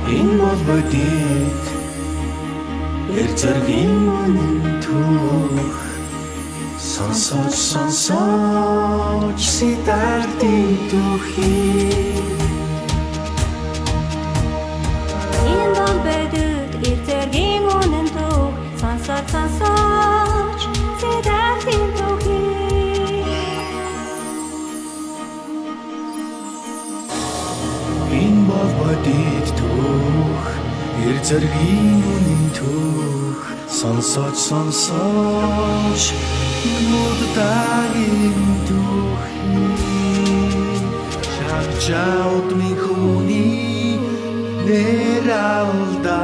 Энэ бол бодит эр зэргийн үнэн түүх сонсож сидартын түүхий Энэ бол бодит эр зэргийн үнэн түүх сонсож сидартын түүхий Энэ бол бодит түүх эр зэргийн үнэн түүх сонсож нүдтагийн түүхий шавчаут ми хүний нэралдаа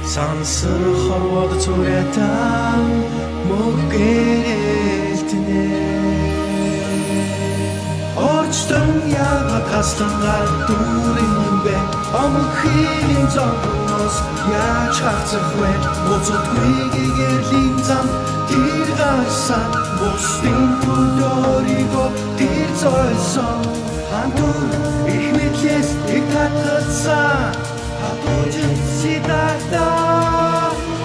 сансар хорвод цуретан мөггэрэлтнэ Орчтон яга кастангаар дүүрэн бэ Омхилийн зовноос яаж хацах вэ Моцотгүйгээр линзам тэр гарсан Бусдын төлөөрийгөө тэр зойсон Хантур их мэдлээс их татгацсан Хатуужин сидата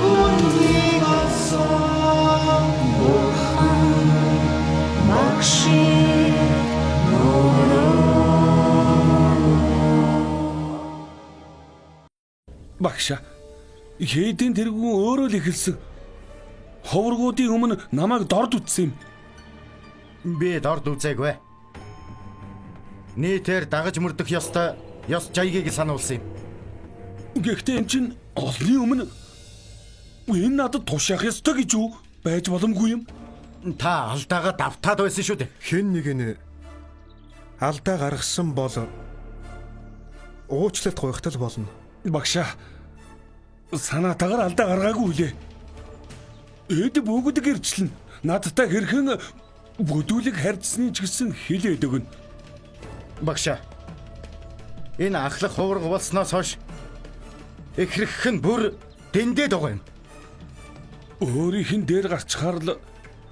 үннийг олсон Бурхан магшин Багшаа хээдийн тэргүүн өөрөө л эхэлсэн. Ховргуудын өмнө намайг дорд үтсэн юм. Би дорд үзээгүй. Нийтээр дагаж мөрдөх ёстой ёс жайгийг сануулсан юм. Гэхдээ эн чинь олны өмнө энэ надад тушаах ёстой гэж юу байж боломгүй юм. Та алдаагаа давтаад байсан шүү дээ. Хэн нэг нь алдаа гаргасан бол уучлалт гуйхтал болно. Багшаа санаатаагаар алдаа гаргаагүй үлээ. Эд бүгдэг ирчлэн надтай хэрхэн бүдүүлэг харьцсны ч гэсэн хэлээд өгнө. Багшаа. Энэ ахлах хувраг болсноос хойш ихрэх нь бүр дэндээд байгаа юм. Өөрийнх нь дээр гарчхаар л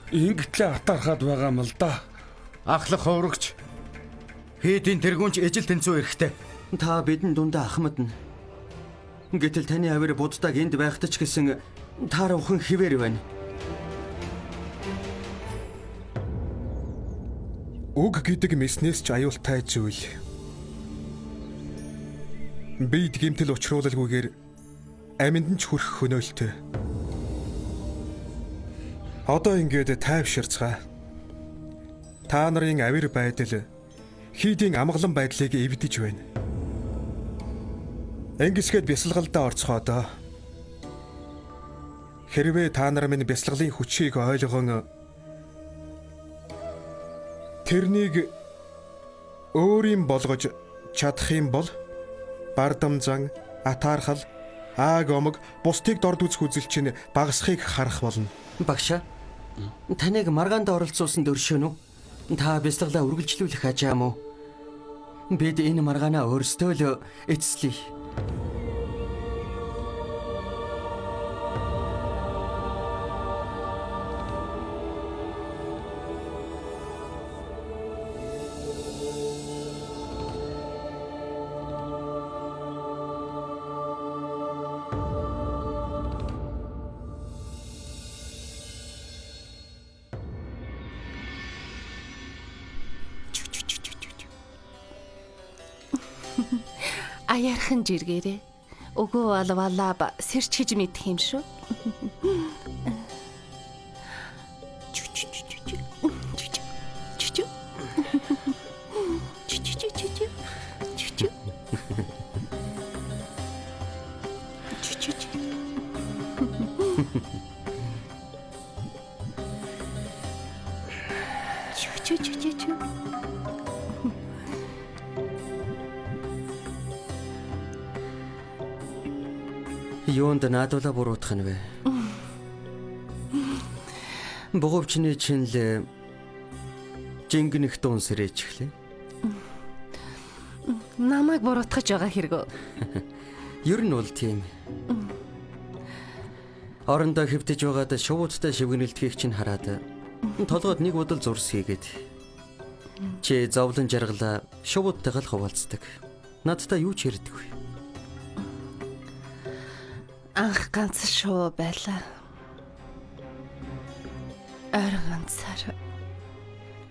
ингэтлээ атаархаад байгаа юм л да. Ахлах хуврагч хийдийн тэргүүнч ижил тэнцүү эрэхтэй. Та бидэнд дундаа ахмадна. Гэтэл таны авир буддаг энд байхад ч гэсэн тааруухан хിവэр байна. Уг гэдэг мэснээс ч аюултай зүйл. Бид гэмтэл учруулалгүйгээр аминд нь ч хүрэх хөнөөлтөө. Одоо ингээд тайвширцгаа. Та нарын авир байдал хийдийн амгалан байдлыг эвдэж байна. Ангисгээд бясалгалдаа орцгоо доо. Хэрвээ та нар минь бясалгалын хүчийг ойлгон тэрнийг өөрийн болгож чадах юм бол бардамзан, атаархал, ааг омог бусдыг дорд үзэх үзэл чинь багасхыг харах болно. Багшаа. Таныг маргаанд оролцуулсан дөршөөн үү? Та бясалгалаа үргэлжлүүлэх ажаам уу? Бид энэ маргаанаа өөрсдөө л эцэслэе. Аяархан жиргээрээ. Өгөө алвалаа сэрч хийж мэдэх юм шүү. Юунд наадуулаа буруутах нь вэ? Боговчны чинлээ жингэнэх дуун сэрээчихлээ. Намайг буруутгаж байгаа хэрэг. Ер нь бол тийм. Орондоо хэвтэж байгаад шувуудтай шивгэнэлтгийг чинь хараад толгойд нэг удал зурс хийгээд чи зовлон жаргалаа шувуудтайгаа л хуваалцдаг. Надтай юу ч ярьдаггүй. Анх ганц шуу байлаа. Ойр ганцаар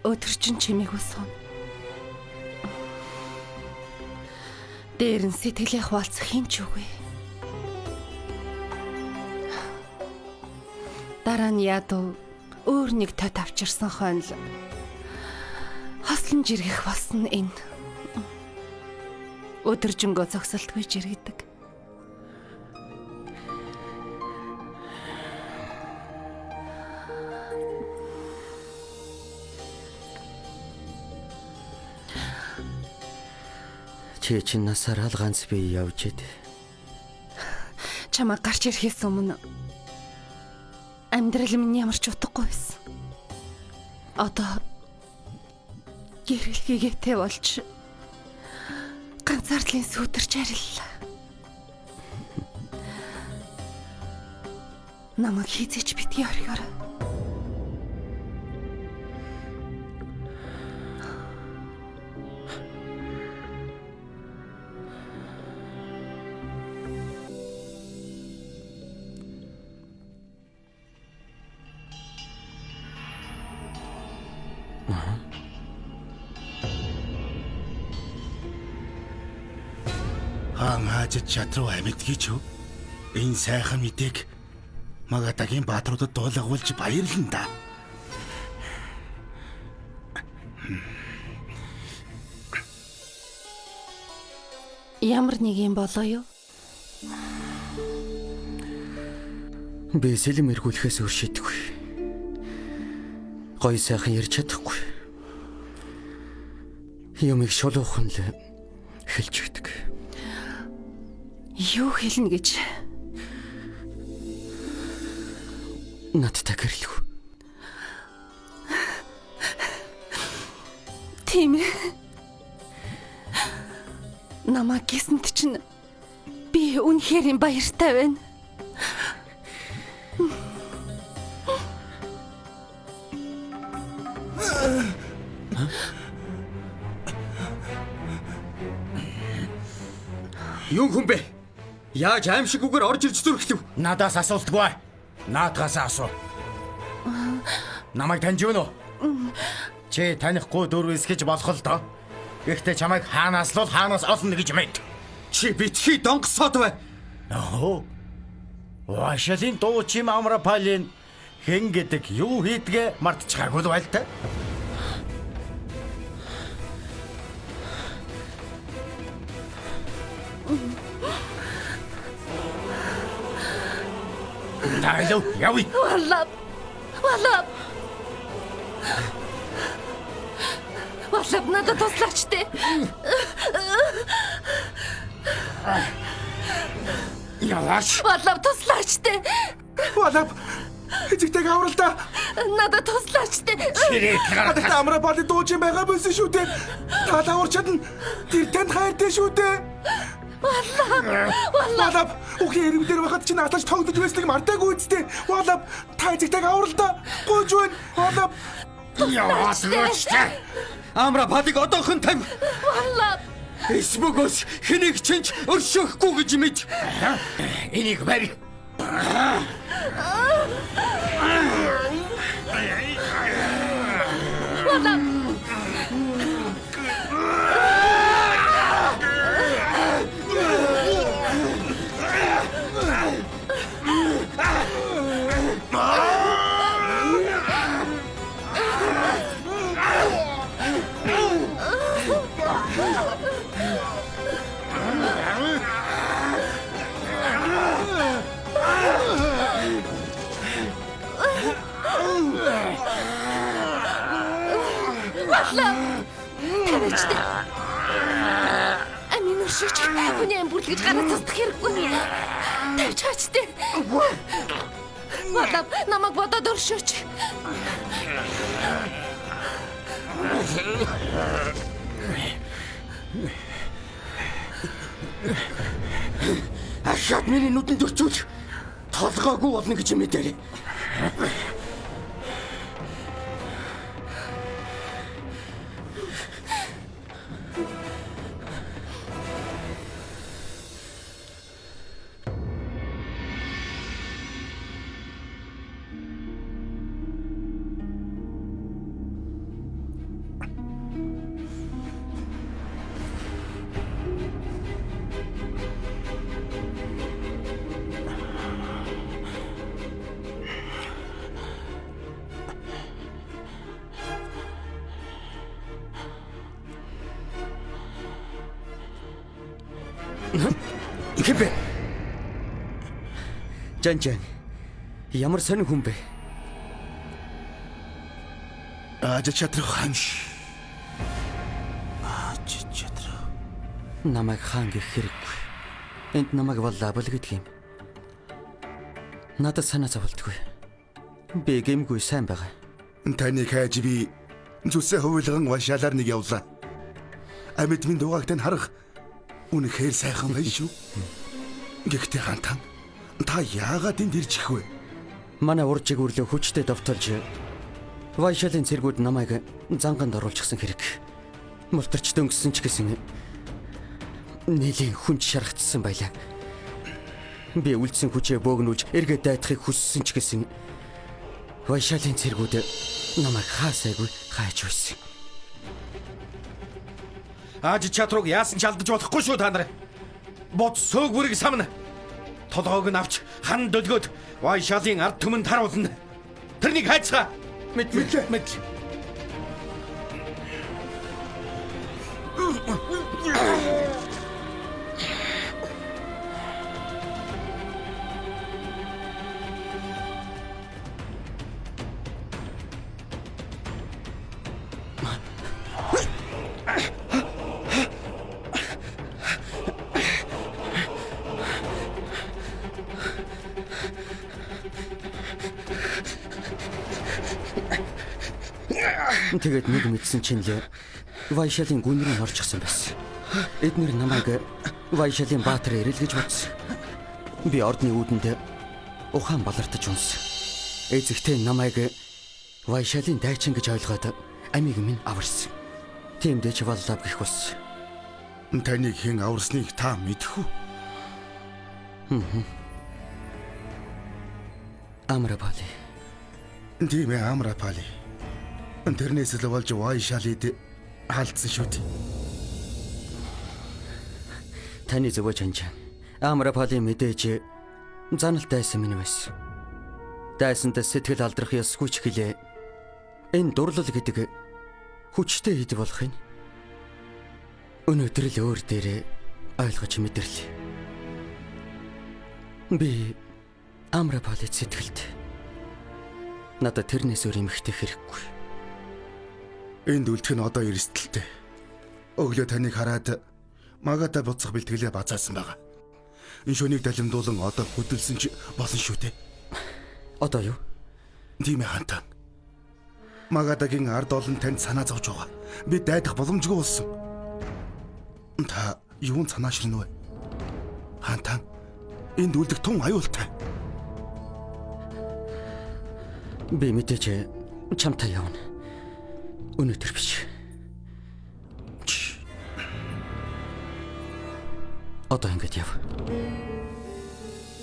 өдөржин чимээг усан. Дээр нь сэтгэлээ хуваалцах юм ч үгүй. Дараа нь ядуу өөр нэг тот авчирсан хойно л хослон жиргэх болсон энэ. Өдөржингөө зогсолтгүй жиргэдэг. Чи чинь насаар л ганц бие явж идэв. Чамаа гарч ирэхээс өмнө амьдрал минь ямар ч утгагүй байсан. Одоо гэрэлхийгээтэй болж ганцаардлын сүудэрч ариллаа. Намайг хийзэж битгий орхиорой. Хаан хаажид чадруу амьдгий ч юу? Энэ сайхан мэдээг Магадагийн баатруудад дуулгуулж баярлана да. Ямар нэг юм болоо юу? Би сэлэм эргүүлэхээс өөр шийдэггүй. Гоё сайхан ярьж чадахгүй. Юмыг шулуухан л хэлж өгдөг. Юу хэлнэ гэж? Надтай гэрлэв. Тийм ээ. Намайг гисэнд чинь би үнэхээр баяртай байна. Юу хүн бэ? Яаж аимшиг үгээр орж ирж зүрхлэв? Надаас асуултгүй. Наадгаас асуу. Намайг таньж юу? Чи танихгүй дөрвэс гэж болох л доо. Гэхдээ чамайг хаанаас л хаанаас олно гэж мэд. Чи битгий донгосоод бай. Оо. Вашалин дуу чим Амрапалин хэн гэдэг юу хийдгээ мартчихаагүй л байлтай. Тайло, яви. Валав. Валав надад туслаач те. Яваш. Валав туслаач те. Валав. Эцэгтэйг авралдаа. Надад туслаач те. Надад Амрапали дууч юм байгаа байсан шүү дээ. Та давар чадна. Тэр танд хайртай шүү дээ. Валав. Үгүй эрэмдэр байхад чи наатаж тогтож байсныг мартаагүй үсттэй. Валав. Та эцэгтэйг авралдаа. Гүйж байна. Валав. Яваш лучтай. Амрапалиг одоохон тавь. Валав. Эсбөгөөс хэнийг чинч өршөөхгүй гэж мэд. Энийг барь. Валав. Тавьчтай. Амин өшөөч. Хүний амбүрлэгж гараа цацдах хэрэггүй. Тавьч хаачтай. Валав намайг бодоод өршөөч. Ашаад миний нүдэнд өрчүүл. Толгоогүй болно гэж мэдэрээ. Хэмбэ? Жанжан. Ямар сонин хүн бэ? Аж чадрах хаан. Аж чадрах. Намайг хаан гэх хэрэггүй. Энд намайг боллаа гэдэг юм. Надад санаа зовлтгүй. Би гэмгүй сайн байгаа. Таны хайж би зүсээ хувилган вашаалаар нэг явлаа. Амьд минь дугааг тань харах үнэхээр сайхан байж шүү. Гэхдээ хантан та яагаад энд ирж их вэ? Манай уржиг үрлөө хүчтэй довтолж Вайшалын цэргүүд намайг занганд оруулчихсан хэрэг. Мултарч дөнгөсөн ч гэсэн нэлийн хүнч шаргацсан байлаа. Би үлдсэн хүчээ бөөгнүүлж эргээд дайтахыг хүссэн ч гэсэн Вайшалын цэргүүд намайг хаасайгүй хайж байсан. Аж чадрууг яасан ч алдаж болохгүй шүү та нар. Бод сөг бүрийг самна. Толгойг нь авч хан дөлгөөд Вайшалын ард түмэнд харуулна. Тэрнийг хайцгаа. Мэд. Тэгээд нэг мэдсэн чинь л Вайшалын гүн рүү орчихсан байсан. Эднэр намайг Вайшалын баатар ирэл гэж бодсон. Би ордны үүдэнд ухаан балартаж унсан. Эзэгтэй намайг Вайшалын дайчин гэж ойлгоод амийг минь аварсан. Тиймдээ ч валлав гэх болсон. Таныг хэн аварсныг та мэдэх үү? Амрапали. Тийм ээ, Амрапали. Тэрнээс л болж Вайшалид хаалцсан шүү дээ. Таны зөвөө жанжаа. Амрапали мэдээж занал дайсан минь байсан. Дайсанд сэтгэл алдрах ёсгүй ч гэлээ. Энэ дурлал гэдэг хүчтэй хэд болох юм. Өнөөдөр л өөр дээрээ ойлгож мэдэрлээ. Би Амрапалид сэтгэлд. Надад тэрнээс өөр эмхтэй хэрэггүй. Энд үлдэх нь одоо эрсдэлтэй. Өглөө таныг хараад магадаа буцах бэлтгэлээ базаасан байгаа. Энэ шөнийг далимдуулан одоо хөдөлсөн ч болно шүү дээ. Одоо юу? Тийм ээ хантан. Магадагийн ард олон танд санаа зовж байгаа. Би дайдах боломжгүй болсон. Та юун санаашрна вэ? Хантан. Энд үлдэх тун аюултай. Би мэдээж чамтай явна. Өнөөдөр биш. Одоо ингэж яв.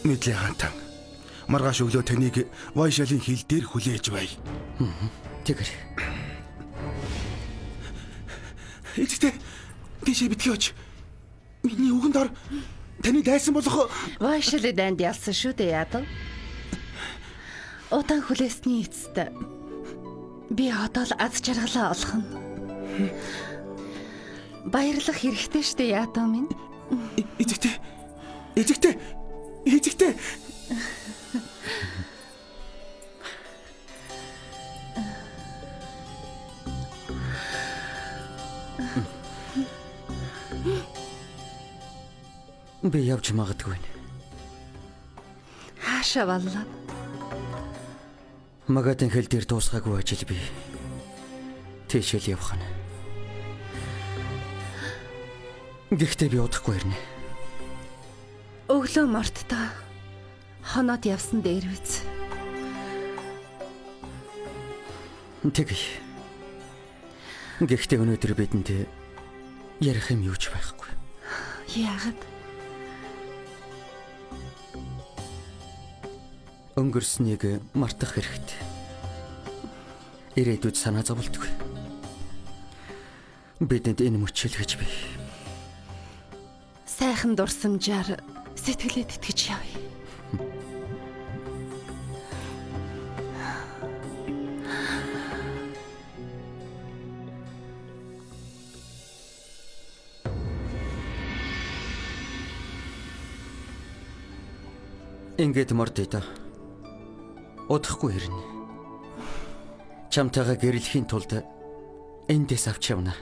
Мэдлээ хантан. Маргааш өглөө таныг Вайшалын хил дээр хүлээж бай. Тэгэр. Эцэгтэй тийшээ битгий оч. Миний үгэнд ор таны дайсан болох Вайшалын дайнд ялсан шүү дээ ядав. Удаан хүлээсний эцэст би одоо л аз жаргалаа олох нь. Баярлах хэрэгтэй шүү дээ ядав минь. Эцэгтэй. Би явж магадгүй. Хаашаа боллоо? Магадын хэл дээр дуусгаагүй ажил би. Тэшэл явах нь. Гэхдээ би удахгүй ирнэ. Өглөө морттой хоноод явсан дээр биз. Тэгье. Гэхдээ өнөөдөр бидэнд ярих юм юу ч байхгүй. Яагаад? Өнгөрснийг мартах хэрэгтэй. Ирээдүйд санаа зовлтгүй. Бидэнд энэ мөчөл гэж бий. Сайхан дурсамжаар сэтгэлээ тэтгэж явъя. Ингээд мордё. Удахгүй ирнэ. Чамтайгаа гэрлэхийн тулд эндээс авч явна.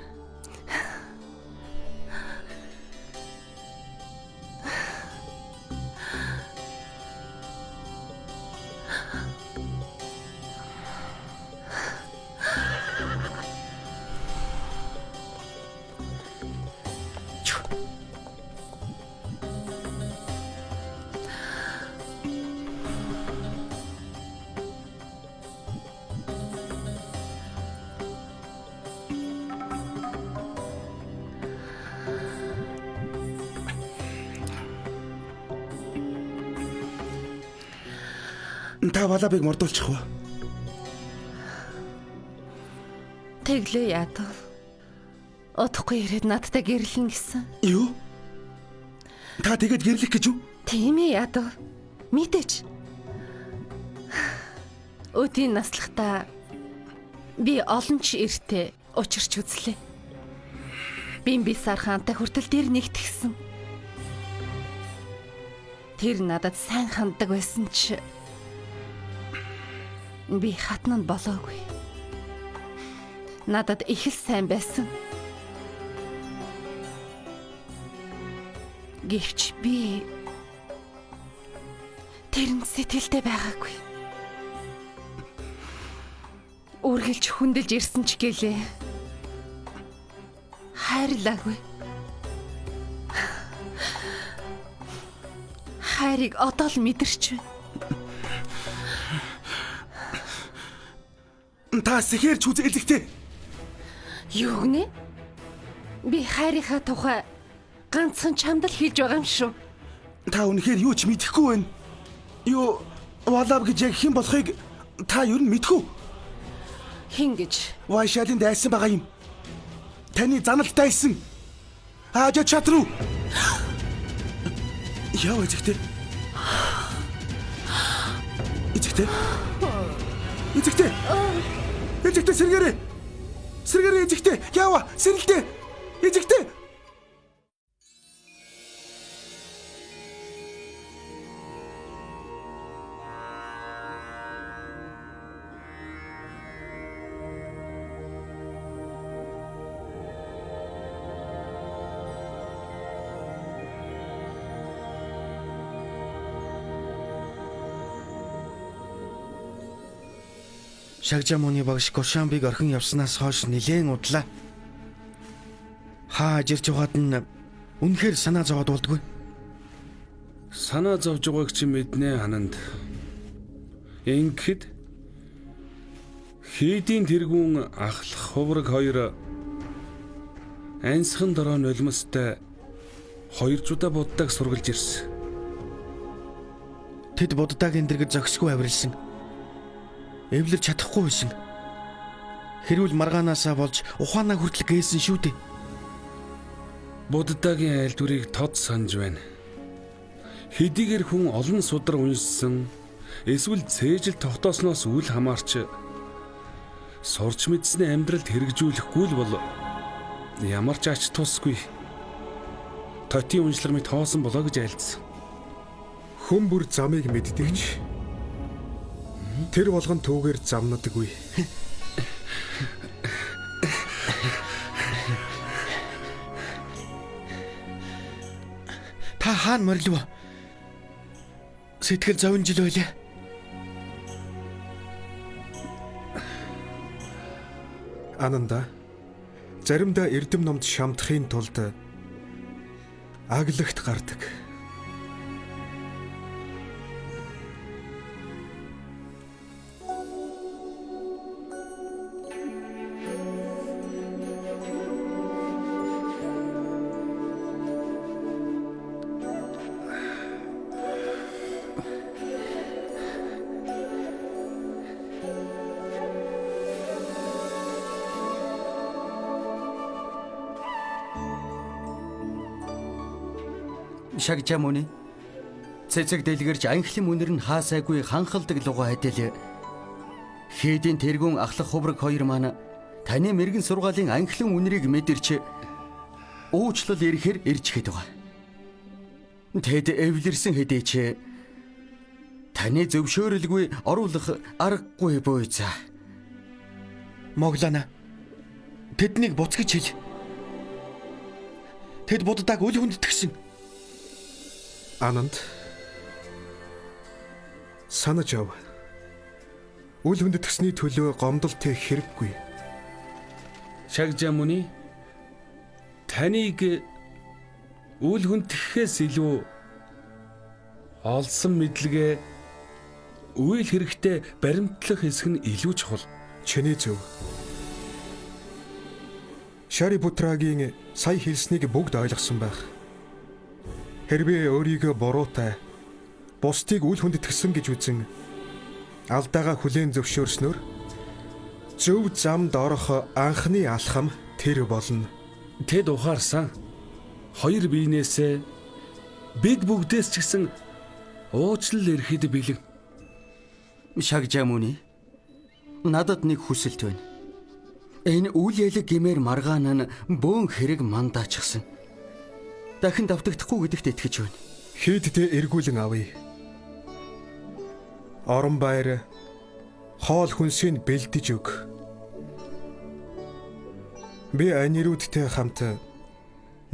Та балабыг мордуулчих уу? Тэглээ яадав. Удахгүй ирээд надтай гэрлэн гэсэн. Юу? Та тэгэд гэрлэх гэж юу? Тийм ээ яадав. Мэдээч. Өдийн наслахтаа би олон ч эртээ учирч үзлээ. Бимбисар хаантай хүртэл дээр нэгтгсэн. Тэр надад сайн ханддаг байсан ч би хатнанд болоогүй. Надад их л сайн байсан. Гэвч би тэрэнд сэтгэлдээ байгаагүй. Үргэлж хүндэлж ирсэн ч гэлээ. Хайрлаагүй. Хайрыг одоо л мэдэрч байна. Та сэхэрч үзэлэхтэй. Юу гэнэ? Би хайрынхаа тухай ганцхан чамд л хэлж байгаа юм шүү. Та үнэхээр юу ч мэдэхгүй байна. Юу Валав гэж яг хэн болохыг та юу н мэдхүү? Хин гэж? Вайшалын дайсан байгаа юм. Таны заналт дайсан. Аажа чатруу. Яа эзэгтэй? Эзэгтэй? Эзэгтэй? Эзэгтэй сэргээрээ. Сэргээрээ эзэгтэй. Яава, сэрэлтэй. Эзэгтэй. Шагжамууны багш Гошамбиг орхин явснаас хойш нэлээд удлаа. Хаа ажирч яваад нь үнэхээр санаа зовоод болдгүй. Санаа зовж байгааг чи мэднэ хананд. Ингээд хийдийн тэргүүн ахлах хувраг хоёр ансхан дороо нулимстай хоёр зудаа буддаг сургалж ирсэн. Тэд буддаг энэ дэргэд зогсгүй авирилсан. Эвлэрч чадахгүй байсан. Хэрүүл маргаанаасаа болж ухаанаа хүртэл гээсэн шүү дээ. Буддагийн айлдварыг тод санаж байна. Хэдийгээр хүн олон судар уншсан эсвэл цээжил тогтоосноос үл хамаарч сурч мэдсэний амьдралд хэрэгжүүлэхгүй л бол ямар ч ач тусгүй тотийн уншлагыг тоосон болоо гэж айлдсан. Хүн бүр замыг мэддэгч тэр болгон түүгээр замнадаггүй. Та хаана морилв? Сэтгэл зовн жил байлаа. Ананда заримдаа эрдэм номд шамдахын тулд аглагт гардаг. Шагжам үнэ. Цэцэг дэлгэрж анхлын үнэр нь хаасайгүй ханхалдаг лугаа хэдэл. Хийдийн тэргүүн ахлах хувраг хоёр маань таны мэрэгэн сургаалын анхлын үнэрийг мэдэрч уучлал ирэхээр ирж хэд байгаа. Тэд эвлэрсэн хэдий ч Таны зөвшөөрөлгүй оруулах аргагүй бөө за. Моглана. Тэднийг буцгаж хэл. Тэд буддаг үл хүндэтгсэн. Ананд санаж ав. Үл хүндэтгсний төлөө гомдол тэх хэрэггүй. Шагжамүни таныг үл хүндэхээс илүү олсон мэдлэгээ үйл хэрэгтэй баримтлах хэсэг нь илүү чухал. Чиний зөв. Шарипутрагийн сая хэлснийг бүгд ойлгосон байх. Хэрвээ өөрийгөө буруутай, бусдыг үл хүндэтгэсэн гэж үзэн алдаагаа хүлээн зөвшөөрснөөр зөв замд орох анхны алхам тэр болно. Тэд ухаарсан. Хоёр биенээсээ бид бүгдээс ч гэсэн уучлал ирэхэд бэлэн. Шагжамүни. Надад нэг хүсэлт байна. Энэ үйл ялэг гэмээр маргаан нь бөөн хэрэг мандаачихсан. Дахин давтагдахгүй гэдэгт итгэж байна. Хийддээ эргүүлэн авъя. Орон баяр хоол хүнсийг бэлдэж өг. Би анируудтай хамт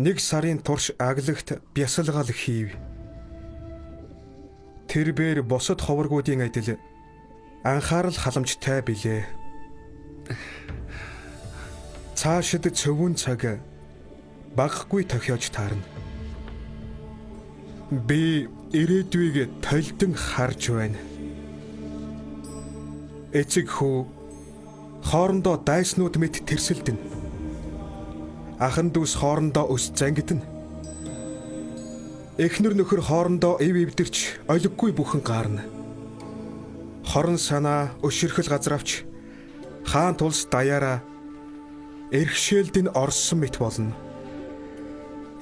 1 сарын турш аглагт бясалгал хийв. Тэрбээр босод ховргуудын адил анхаарал халамжтай билээ. Цаашид цөвүүн цаг багахгүй тохиож таарна. Би ирээдүйг толдон харж байна. Эцэг хүү хоорондоо дайснууд мэт тэрсэлдэн. Ахан дүүс хоорондоо өс зангидна. Эхнэр нөхөр хоорондоо эв эвдэрч олиггүй бүхэн гаарна. Хорон санаа өшөрхөл газравч хаан тулс даяараа эрхшээлд нь орсон мэт болно.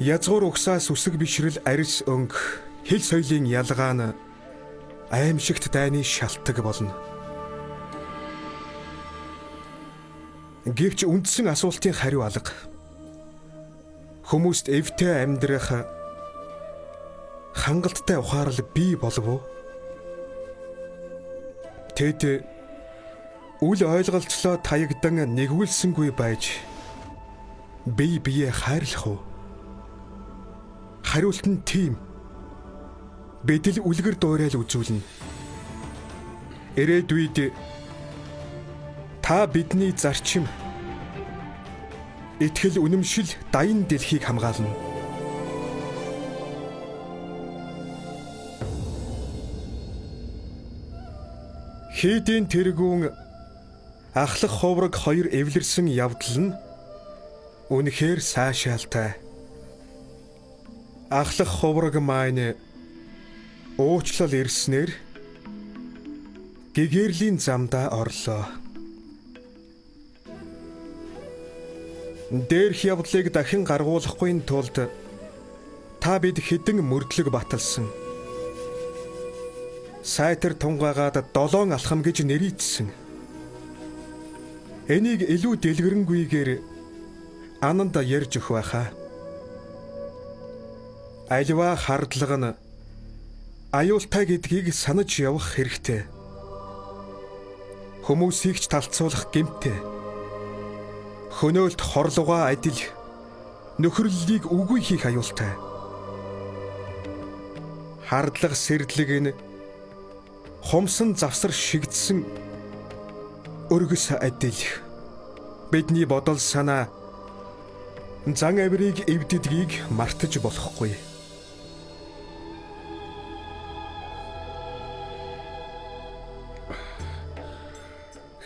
Язгуур угсаас үсэг бишрэл арьс өнгө хэл соёлын ялгаа нь аимшигт дайны шалтгаан болно. Гэвч үндсэн асуултын хариу алга. Хүмүүст эвтэй амьдрах хангалттай ухаарал бий болов уу? Тэд үл ойлголцлоо таягдан нэгүүлсэнгүй байж бие бие хайрлах уу? Хариулт нь тийм. Бид л үлгэр дуурайл үзүүлнэ. Ирээдүйд та бидний зарчим, итгэл үнэмшил дайн дэлхийг хамгаална. Хийдийн тэргүүн ахлах ховрог хоёр эвлэрсэн явдал нь үнэхээр сайшаалтай. Ахлах ховрог маань уучлал ирснээр гэгэрлийн замдаа орлоо. Дээрх явдлыг дахин гаргуулахгүй тулд та бид хэдэн мөрдлөг баталсан. Сайтар тунгаагаад 7 алхам гэж нэрийдсэн. Энийг илүү дэлгэрэнгүйгээр Ананда ярьж өгөх байхаа. Аливаа хардлага нь аюултай гэдгийг санаж явах хэрэгтэй. Хүмүүсийг ч талцуулах гэмтээ. Хөнөөлт хорлогоо адил нөхөрлөлийг үгүй хийх аюултай. Хардлага сэрдлэг нь хумсан завсар шигдсэн өргөс адил бидний бодол санаа зан авирыг эвдэдгийг мартаж болохгүй.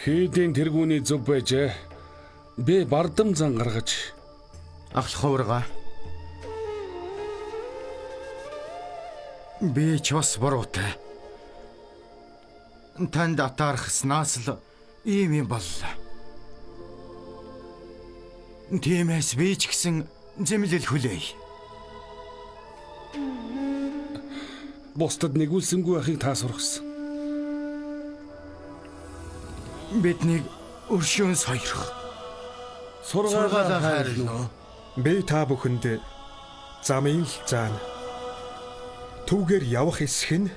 Хийдийн тэргүүний зөв байжээ. Би бардам зан гаргаж Ахлах ховрога. Би ч бас буруутай. Танд атаархснаас л ийм юм боллоо. Тиймээс би ч гэсэн зэмлэл хүлээе. бусдад нэгүүлсэнгүй байхыг та сургасан. Бидний өршөөн сойрох. Сургаалаа хайрлах. Би та бүхэнд замын л заана. Түүгээр явах эсэх нь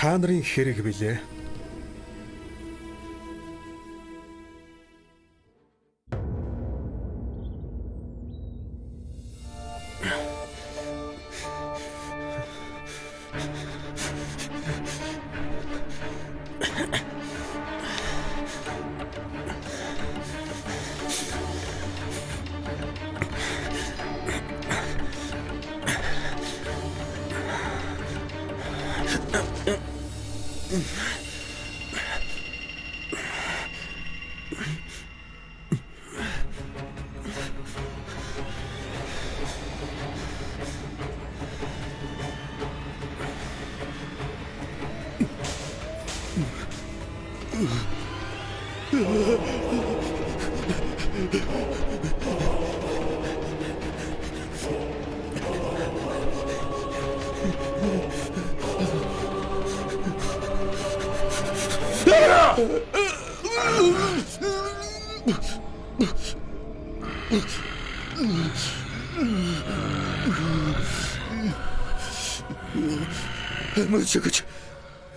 Та нарын хэрэг билээ.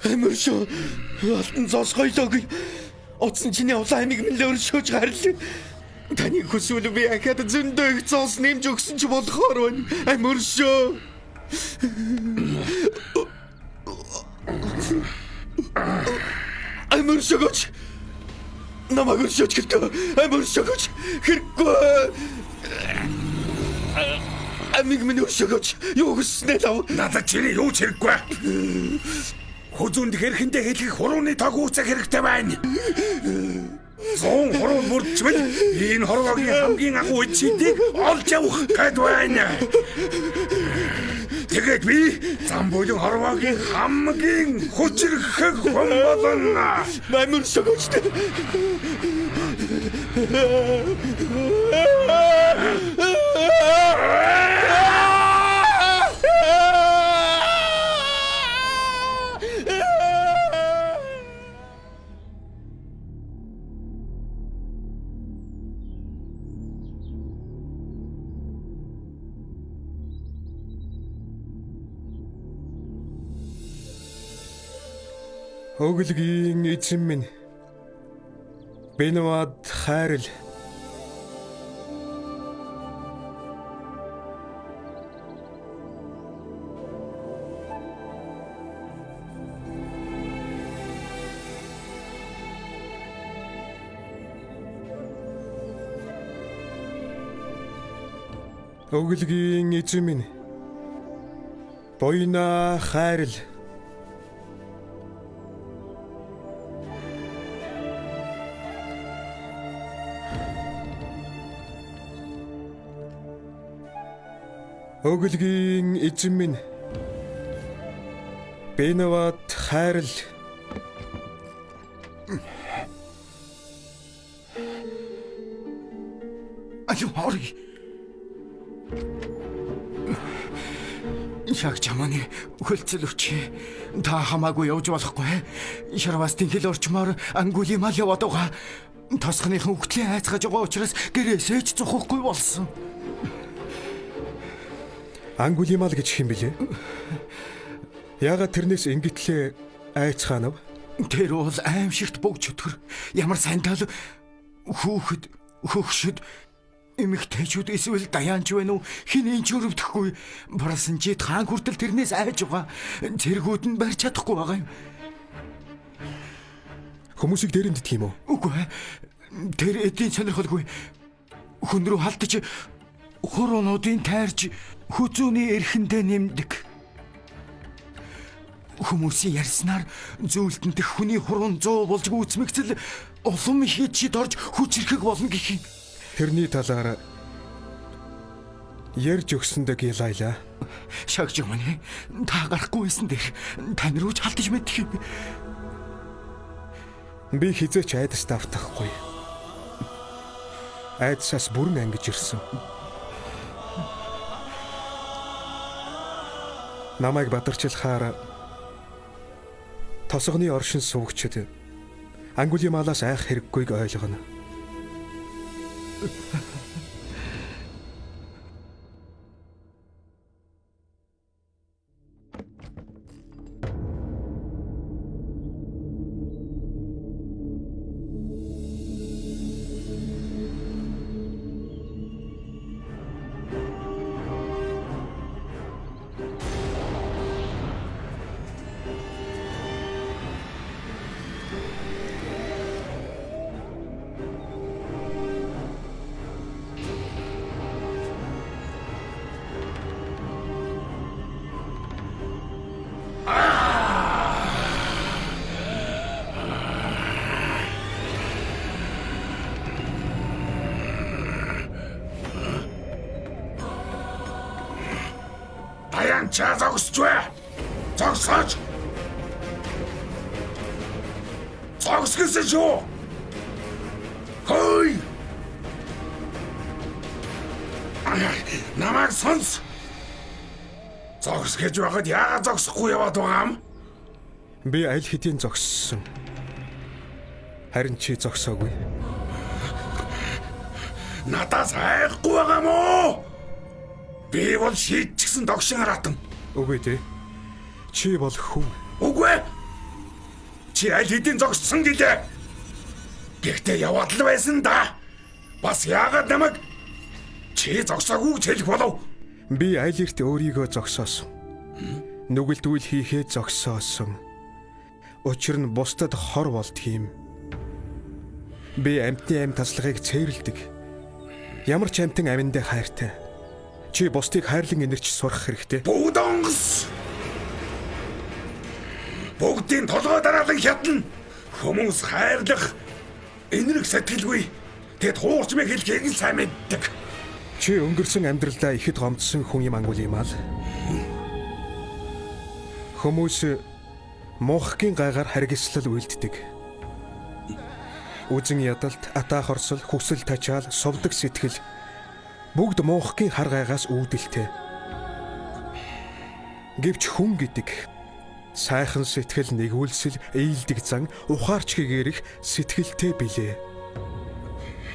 Амаршаа алтан цос гоёлог оцсон чиний улаан амиг минь өршөөж гарл. Таны хүсвэл би ахад зөндөө их цос нэмж өгсөн ч болохоор байна. Амаршаа. Амаршаач. Намайг өршөөж гэлтэй. Амаршаач. Хэрэггүй. Амиг минь өршөөж юу гэснээ лав. Надад чиний юу ч хэрэггүй. Хүзүүнд хэрхэндээ хэлэх хурууны тог үүсэх хэрэгтэй байна. 100 хуруу бүрдчихвэл энэ хорвогийн хамгийн агуу эцсийг олж явах гээд байна. Тэгээд би зам болон хорвогийн хамгийн хүчрэх хүн болно. Мамир шогочтой. Өглөгийн эзэн минь Бенуад хайрл Өглөгийн эзэн минь Бойна хайрл Өглөгийн эзэн минь Бенуад хайрл Аюу хори. Яг чаманы хөлцөл өчи. Та хамаагүй явж болохгүй. Шарвастын хил орчмоор ангули мал яваад байгаа. Тосхныхан хөвгтлийн айцгааж байгаа учраас гэрээсээ ч зохихгүй болсон. Ангулимал гэж хэм билээ. Яагаад тэрнээс ингэтлээ айцхаанав? Тэр бол аимшигт богж өтгөр. Ямар сандал хүүхэд хөгшөд эмэгтэйчүүд эсвэл даяанч байна уу? Хинэн ч өрөвдөхгүй. Барсанчид хаан хүртэл тэрнээс айж байгаа. Зэргүүд нь барьж чадахгүй байгаа юм. Хүмүүсийг дээрэмддэг юм уу? Үгүй. Тэр эдийн сонирхолгүй. Хүн рүү халтаж хуруунуудын тайрж хүзүүний эрхэндээ нэмдэг. Хүмүүсийн ярьснаар зөвлөлтөнд хүний хуруун 100 болж гүйцмэгцэл улам их шид орж хүчрэхэг болно гэх юм. Тэрний талаар ярьж өгсөндөө гялайлаа. Шагж юм ээ. Та гарахгүй байсан дээр тань руу ч халтаж мэдэх юм. Би хизээч айдас давтахгүй. Айдсаас бүрэн ангиж ирсэн. Намайг бадарчлахаар тосгоны оршин суугчид Ангулималаас айх хэрэггүйг ойлгоно. Даяанчаа зогсож бай. Зогсооч. Зогсгосон шүү. Хөөй. Намайг сонс. Зогсгож байхад яагаад зогсохгүй яваад байгаа юм? Би аль хэдийн зогссон. Харин чи зогсоогүй. Надаас айхгүй байгаа мó. Би бол шийдчихсэн догшин хараатан. Үгүй дээ. Чи бол хүн. Үгүй. Чи аль хэдийн зогссон гэлээ. Гэхдээ яваад л байсан да. Бас яагаад намайг чи зогсоогүй гэж хэлэх болов? Би аль эрт өөрийгөө зогсоосон. Нүгэлдүүл хийхээ зогсоосон. Учир нь бусдад хор болдгийм. Би амьтны амь таслагыг цээрлдэг. Ямар ч амьтан аминдаа хайртай. Чи бусдыг хайрлан инэрч сурах хэрэгтэй. Бүгд онгос. Бүгдийн толгой дараалан хятна. Хүмүүс хайрлах энэрх сэтгэлгүй. Тэд хуурчмыг хэлхийг нь сайн мэддэг. Чи өнгөрсөн амьдралдаа ихэд гомдсон хүн юм ангуул юм аа л. Хүмүүс муухгийн гайгаар харгислал үйлддэг. Үзэн ядалт, атаа хорсол, хүсэл тачаал, сувдаг сэтгэл бүгд муухгийн хар гайгаас үүдэлтэй. Гэвч хүн гэдэг сайхан сэтгэл, нэгүүлсэл, ээлдэг зан, ухаарч гэгэрэх сэтгэлтэй билээ.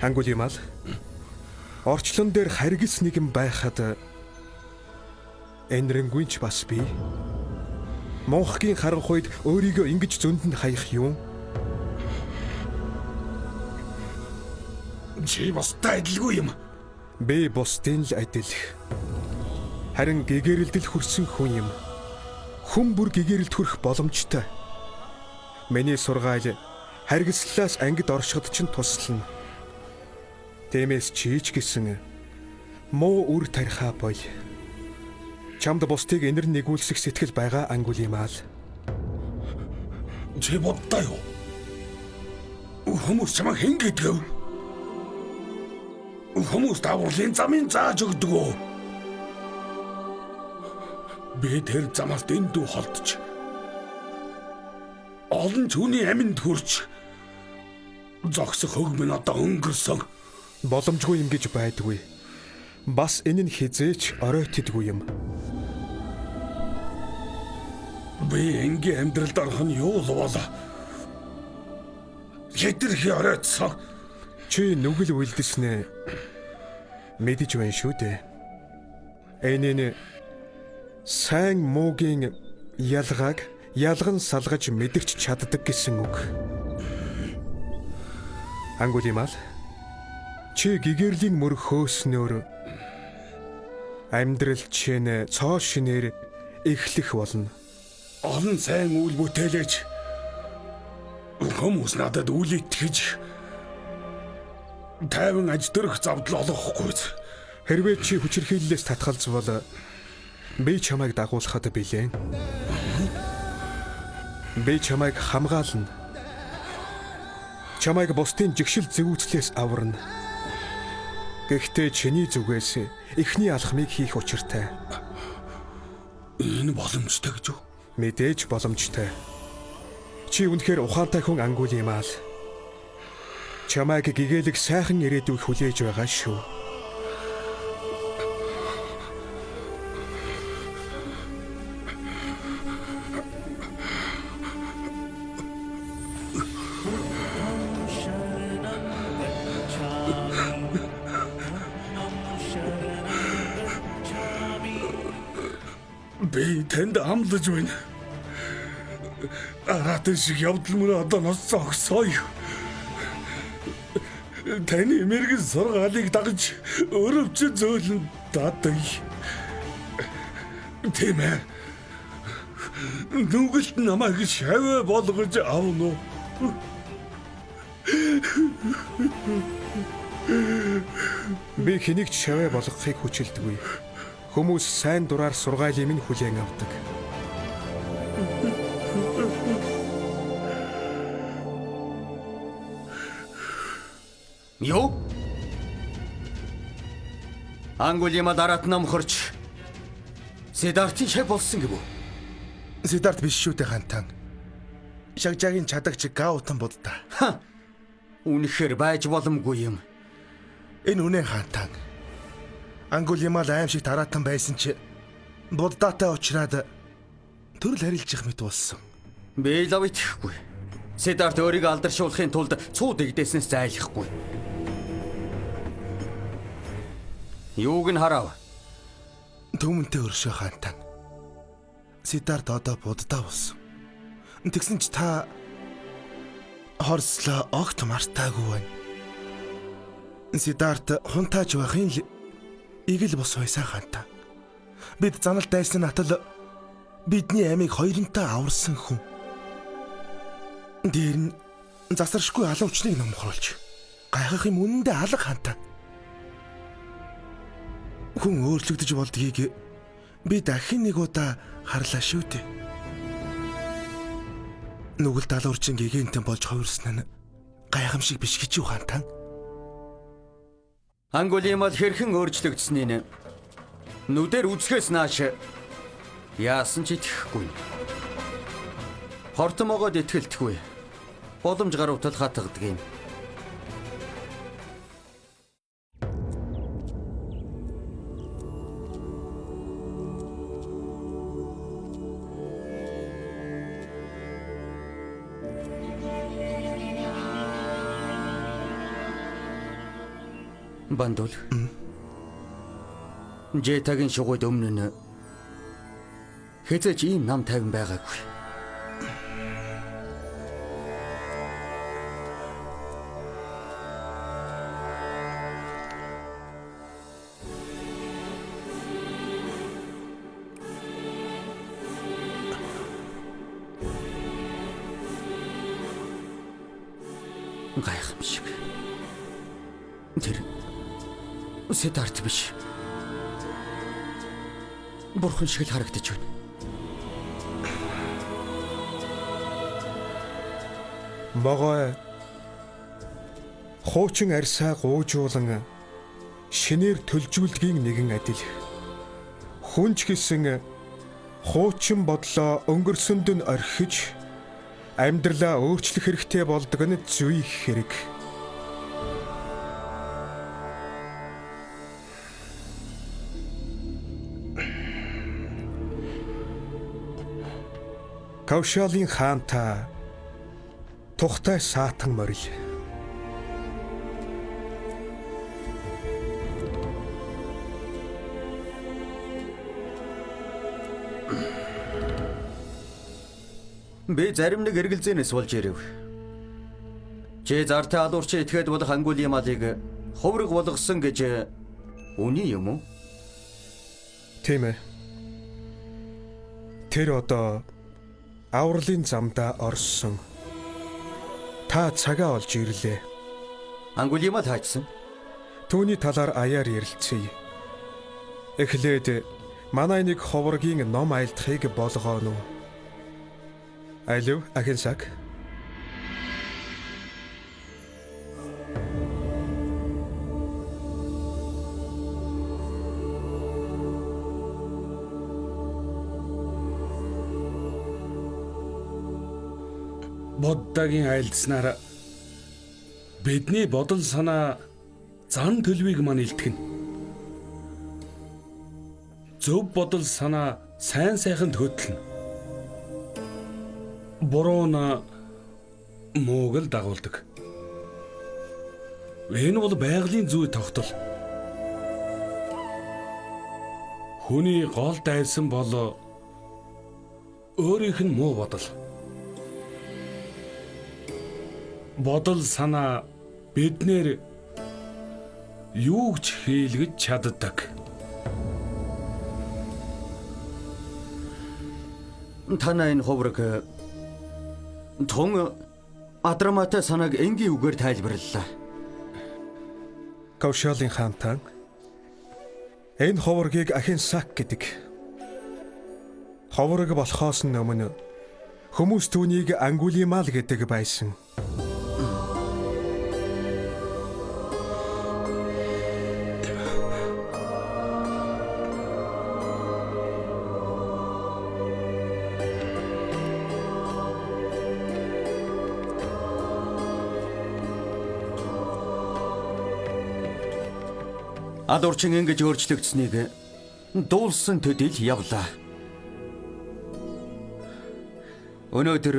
Ангуул юм аа л. Орчлон дээр харгис нэгэн байхад энэрэнгүйч бас би. Муухгийн харанхуйд өөрийгөө ингэж зөндөнд хаях юм. Чи бусдад адилгүй юм. Би бусдын л адил. Харин гэгэрэлдэл хүрсэн хүн юм. Хүн бүр гэгэрэлд хүрэх боломжтой. Миний сургаал харгислаас ангид оршиход ч туслана. Тэмээс чийч гисэн муу үр тарихаа бой. Чамд бусдыг энэр нэгүүлсэх сэтгэл байгаа ангуул юм аа л. Чи боддоо юу? Хүмүүс чамайг хэн гэдгэв? Хүмүүс даврлын замын зааж өгдөг үү? Би тэр замаар дэндүү холдож олон түүний аминд хүрч зогсох хөг минь одоо өнгөрсөн. Боломжгүй юм гэж байдгүй. Бас энэ нь хизээч оройтдгүй юм. Би энгийн амьдралд орох нь юу л болоо? Хэтэрхий оройтсон. Чи нүгэл үлдэснэ мэдэж байна шүү дээ. Энэ сайн муугийн ялгааг ялган салгаж мэдэрч чаддаг гэсэн үг. Ангуул юм аа л. Чи гэгэрлийн мөр хөөснөөр амьдрал чинь цоо шинээр эхлэх болно. Олон сайн үйл бүтээлэж хүмүүс надад үл итгэж тайван аж дөрөх завдал олгохгүй. Хэрвээ чи хүчирхийллээс татгалзвал би чамайг дагуулхад билээ. Би чамайг хамгаална. Чамайг бусдын жигшил зэвүүцлээс аварна. Гэхдээ чиний зүгээс эхний алхмыг хийх учиртай. Энэ боломжтой гэж үү? Мэдээж боломжтой. Чи үнэхээр ухаантай хүн ангуул юм аа л. Чамайг гэгээлэг сайхан ирээдүйг хүлээж байгаа шүү. Би тэнд амлаж байна. Аратан шиг явдал мөр одоо нас зогсооё. Таны мэрэгэн сургаалыг дагаж өрөвч зөөлөн даадаг. Тийм ээ. Нүгэлт намайг шавь болгож авна уу? Би хэнийг ч шавь болгохыг хүчилдэггүй. Хүмүүс сайн дураар сургаалыг минь хүлээн авдаг. Юу? Ангуул юм дараат намхорч Сидартын шаг болсон гэв үү? Сидарт биш шүү дээ хантан. Шагжаагийн чадагч Гаутан будда. Үнэхээр байж боломгүй юм. Энэ үнэн хантан. Ангулимал аим шиг тараатан байсан чи буддатай уулзраад төрөл харилцах мэт болсон. Би лав итгэхгүй. Сидарт өөрийгөө алдаршуулахын тулд цуу дэгдээснээс зайлахгүй. Юуг нь харав? Төмөнтэй өршөө хантан. Сидарт одоо будда болсон. Тэгсэн ч та хорслоо огт мартаагүй байна. Сидарт хунтааж байхын л игэл бос байсан хантан. Бид занал дайсан натал бидний амийг хоёрынтай аварсан хүн. Дээр нь засаршгүй алуучныг номхруулж гайхах юм үнэндээ алга хантан. Хүн өөрчлөгдөж болдгийг би дахин нэг удаа харлаа шүү дээ. Нүгэл далуурчин гэгэнтэн болж хувирсан нь гайхамшиг биш гэж юу хантан? Ангулимал хэрхэн өөрчлөгдсөнийг нүдээр үзэхээс нааш яасан ч итгэхгүй. Хортомогоод итгэлтгүй. Боломж гаруутал хатгадаг юм. Бандул. Жэтагийн шугууд өмнө нь хэзээч ийм нам тайван байгаагүй. Гайхамшиг. Тэр Сидарт биш. Бурхан шиг л харагдаж байна. Могой хуучин арьсаа гуйжуулан шинээр төлжүүлдгийн нэгэн адил. Хүнч гисэн хуучин бодлоо өнгөрсөнд нь орхиж амьдралаа өөрчлөх хэрэгтэй болдог нь зүй хэрэг. Каушалын хаанта тухтай саатан морил. Би зарим нэг эргэлзээнээс болж ирэв. Чи зартай алуурч этгээд болох Ангулималыг хувраг болгосон гэж үний юм уу? Тийм ээ. Тэр одоо авралын замдаа орсон. Та цагаа олж ирлээ. Ангулимал хаачсан. Түүний талаар аяар ярилцъя. Эхлээд манай нэг ховргийн ном айлтхыг болгоно. Алив Ахинсак. Буддагийн айлдснаар бидний бодол санаа зан төлөвийг мань илтгэн. Зөв бодол санаа сайн сайханд хөтлөнө. Бурууна мууг л дагуулдаг. Энэ бол байгалийн зүй тогтол. Хүний гол дайсан бол өөрийнх нь муу бодол. Бодол санаа биднэр юу ч хийлгэж чаддаг. Танай энэ хувраг тун Адраматай санааг энгийн үгээр тайлбарлалаа. Каушалын хаантан энэ ховргийг Ахинсак гэдэг. Ховрог болохоос өмнө хүмүүс түүнийг Ангулимал гэдэг байсан. Ад урчин ингэж өөрчлөгдсөнийг дуулсан төдийл явлаа. Өнөөдөр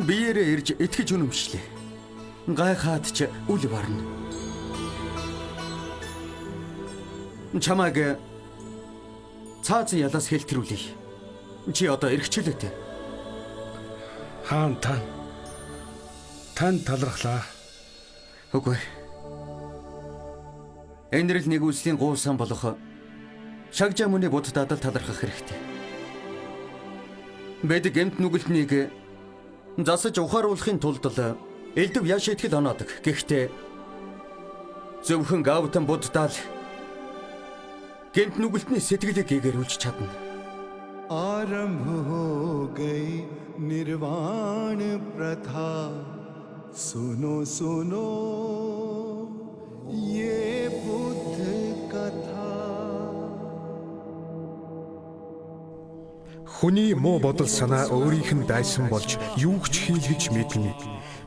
биеэрээ ирж итгэж үнэмшлээ. Гайхаад ч үл барна. Чамайг цаазын ялаас хэлтрүүлье. Чи одоо эргчлээтэй. Хаан тань талархлаа. Үгүй. Энэрл нэгүслийн гуйсан болох шагжаа мөний буддад талархах хэрэгтэй. Бид гэмт нүгэлтнийг засаж ухааруулахын тулд л элдв яаш итгэд оноодог. Гэхдээ зөвхөн Гаутам буддад гэмт нүгэлтний сэтгэлийг гэгэрүүлж чадна. आरंभ हो गई निर्वाण प्रथा सुनो सुनो ये बुद्ध कथा Хүний муу бодол санаа өөрийнх нь дайсан болж юу ч хийлгэж мэднэ.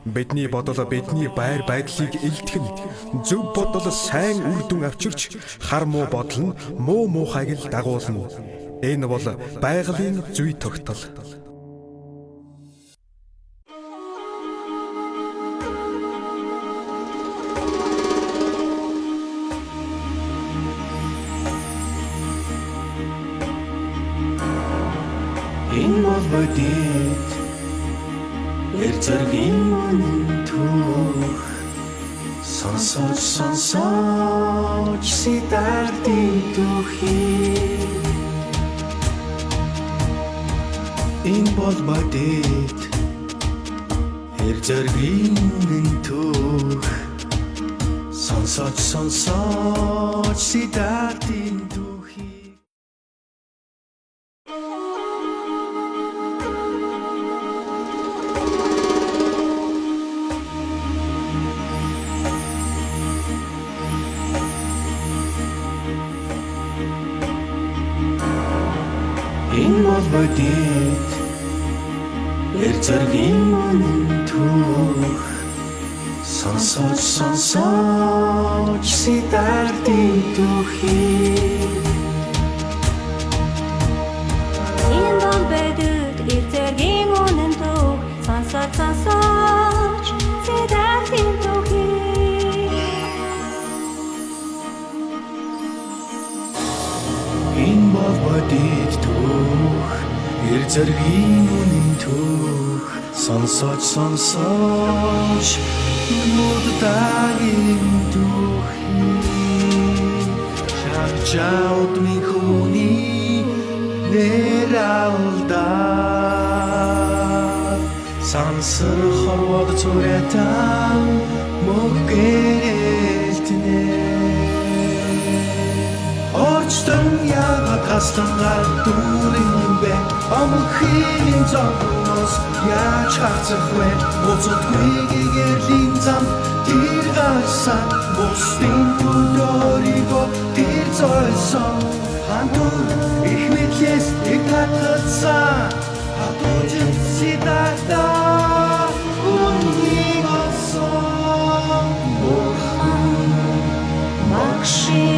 Бидний бодол бидний байр байдлыг илтгэн. Зөв бодол сайн үр дүн авчирч, хар муу бодол нь муу муухайг л дагуулна. Энэ бол байгалийн зүй тогтол. Энэ бол бодит эрзэргийн түүх сонсож сидартын түүхий Энэ бол бодит эрзэргийн түүх сонсож сидартын түүхий Энэ бол бодит эрзэргийн түүх сонсож сидартын түүхий Энэ бол бодит эрзэргийн түүх сонсож сидартын түүхий Энэ бол бодит түүх эрзэргийн түүх сонсож муудаагийн түүхий шагчаад минь хүний нэр алдаа сансар хорвоод цуратан мөггээлтнэ Орчтон яагаад хастангаар дүүрэн бэ Амхиний зовноос яаж хацах вэ Буцадгүй гэгэрлийн зам тэр гарсан Бусдын төлөөрийгөө тэр зойсон Хантур их мэдлээс их татгацсан Хатуужин сидата Үнний болсон Бурхан Макши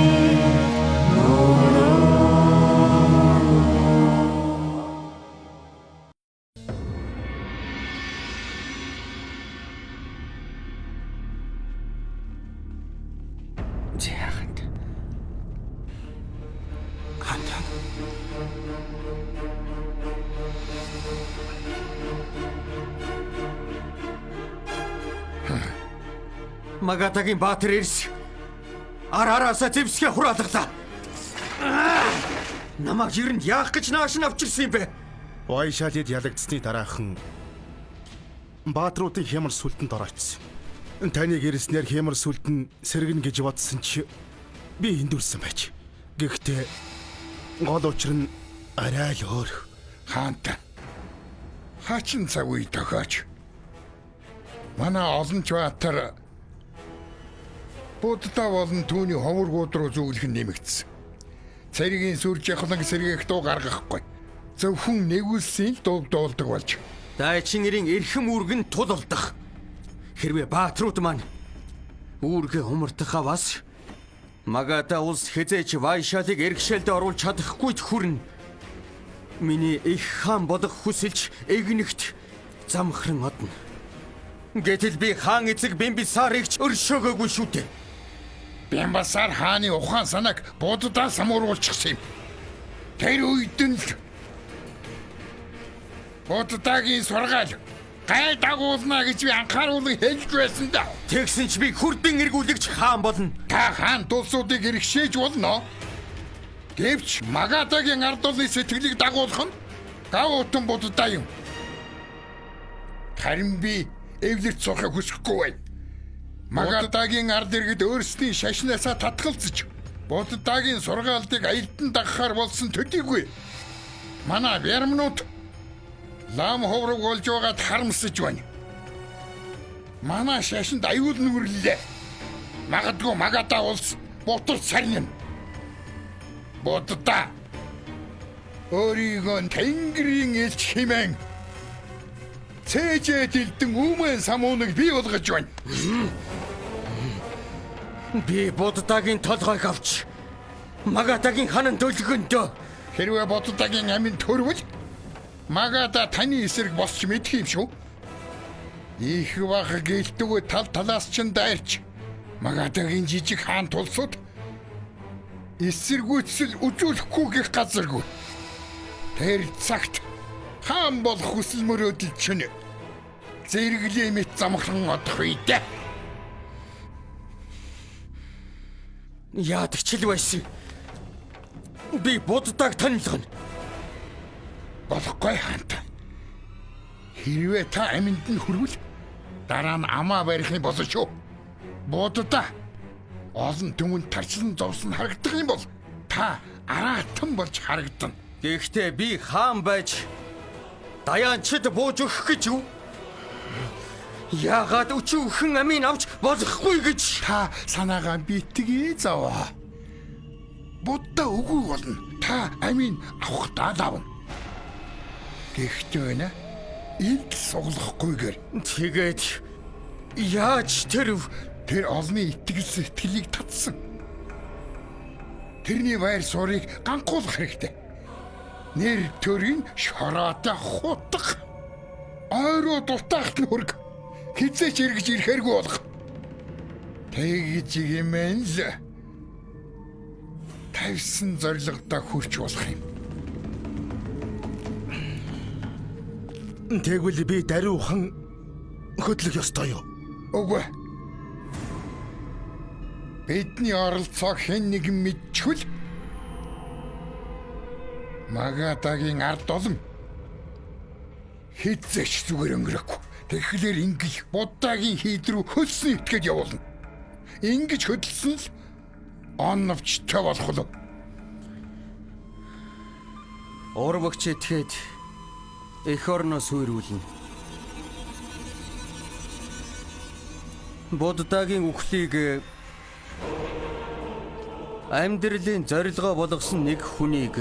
Магатагийн баатар ирс. Араасаа зэвсгээ хураалглаа. Намайг юунд яах гэж нааш нь авчирсан юм бэ? Вайшалид ялагдсны дараахан баатруудын хямар сүлтэнд оройтсон. Таныг ирснээр хямар сүлтэн сэргэн гэж бодсон чи би эндүрсэн байж. Гэхдээ гол учир нь арай л өөр. Хаанта. Хачин цаг үе тохиож. Манай олонч баатар Буддаа болон түүний ховргууд руу зөвлөх нь нэмэгдсэн. Цэригийн сүрж явахлан сэргээх дуу гаргахгүй. Зөвхөн нэгүүлсийн дуу дуулдаг болж. Дайчин нэрийн эрхэм үүргэн тулалдах. Хэрвээ баатрууд маань үүргээ умартахаа бас Магада улс хязээч Вайшалыг эргшээлд оруулж чадахгүйд хүрнэ. Миний их хаан болох хүсэлж эгнэгт замхран одно. Гэтэл би хаан эцэг Бимбисарыг ч өршөөгөөгүй шүү дээ. Бямбасар хааны ухаан санааг буддаа самууруулчихсан юм. Тэр үед нь л буддагийн сургаал гай дагуулна гэж би анхааруулан хэлж байсан да. Тэгсэн ч би хүрдэн эргүүлэгч хаан болно. Та хаан тулсуудыг эргшээж болно. Гэвч Магадагийн ард улсын сэтгэлийг дагуулах нь гаутан буддаа юм. Харин би эвлэрт суухыг хүсэхгүй байна. Магадагийн ард иргэд өөрсдийн шашнаасаа татгалзаж буддагийн сургаалдыг аялдан дагахаар болсон төдийгүй. Манай бярмнууд лам ховрог болж байгаад харамсаж байна. Манай шашинд аюул нүрлээ. Магадгүй Магада улс бутар сарнина. Будда өөрийгөө Тэнгэрийн элч хэмээн цээжээ дэлдэн өмнө самууныг бий болгож байна. Би Буддагийн толгойг авч Магадагийн ханан дөлгөндөө. Хэрвээ Буддагийн амин төрвөл Магада таны эсрэг босч мэдх юм шүү. Их баг гэлтгүү тал талаас ч дайрч Магадагийн жижиг хаан тулсууд эсэргүүцэл үзүүлэхгүй гэх газаргүй. Тэр цагт хаан болох хүсэл мөрөөдөл чинь зэрэглээ мэт замхан одох үедээ. Яадаг ч л байсан. Би Буддааг танилцгана. Болохгүй хаант. Хэрвээ та аминд нь хүрвэл дараа нь амаа барихын болсон шүү. Будда олон түмэнд тарчлан зовсон харагдах юм бол та араатан болж харагдана. Гэхдээ би хаан байж Даянчид бууж өгөх гэж юу? Яагаад өчүүхэн амийн авч болохгүй гэж та санаагаа битгий заваа. Будда үгүй болно. Та амийн авах даалав. Гэхдээ нэ энд суглахгүйгээр тэгээд яаж тэр олны итгэл сэтгэлийг татсан. Тэрний байр суурийг ганхуулах хэрэгтэй. Нэр төрийн шороотой хутга. Ойроо дутаахт нь хөрг. Хизээч эргэж ирэхэргүй болох. Тэгж юмэн л тавьсан зорилгодоо хүрч болох юм. Тэгвэл би даруйхан хөдлөх ёстой юу? Үгүй. Бидний оролцоог хэн нэгэн мэдчихвэл Магадагийн ард олон хизээч зүгээр өнгөрөхгүй. Тэгэхээр ингээл Буддагийн хийд рүү хөлсөн итгэж явуулна. Ингэж хөдөлсөн л оновчтой болох л. Урвагч этгээд эх орноос үерүүлнэ. Буддагийн үхлийг амьдралын зорилгоо болгосон нэг хүнийг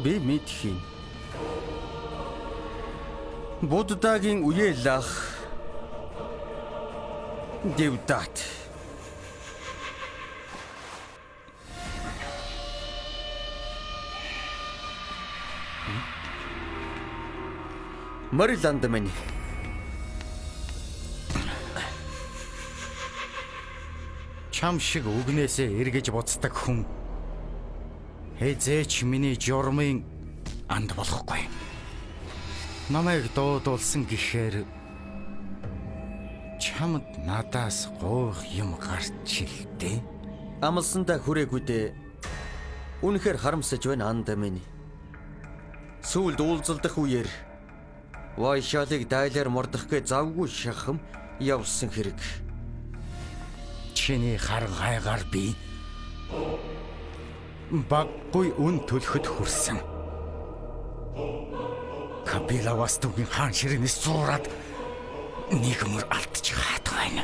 би мэдэх юм. Буддагийн үеэл ах Девдат. Мариланд мань. Чам шиг үгнээсээ эргэж буцдаг хүн хязээч миний журмын анд болохгүй. Намайг дуудуулсан гэхээр чамд надаас гоох юм гарч илдэ. Амлсандаа хүрээгүй дээ. Үнэхээр харамсаж байна анд минь. Сүүлд уулзалдах үеэр Вайшалыг дайлаар мордох гэ завгүй шахам явсан хэрэг. Чиний хар гайгаар би баггүй үн төлөхөд хүрсэн. Капилавастугийн хаан ширнээс зуураад нэгмөр алдчих хат байна.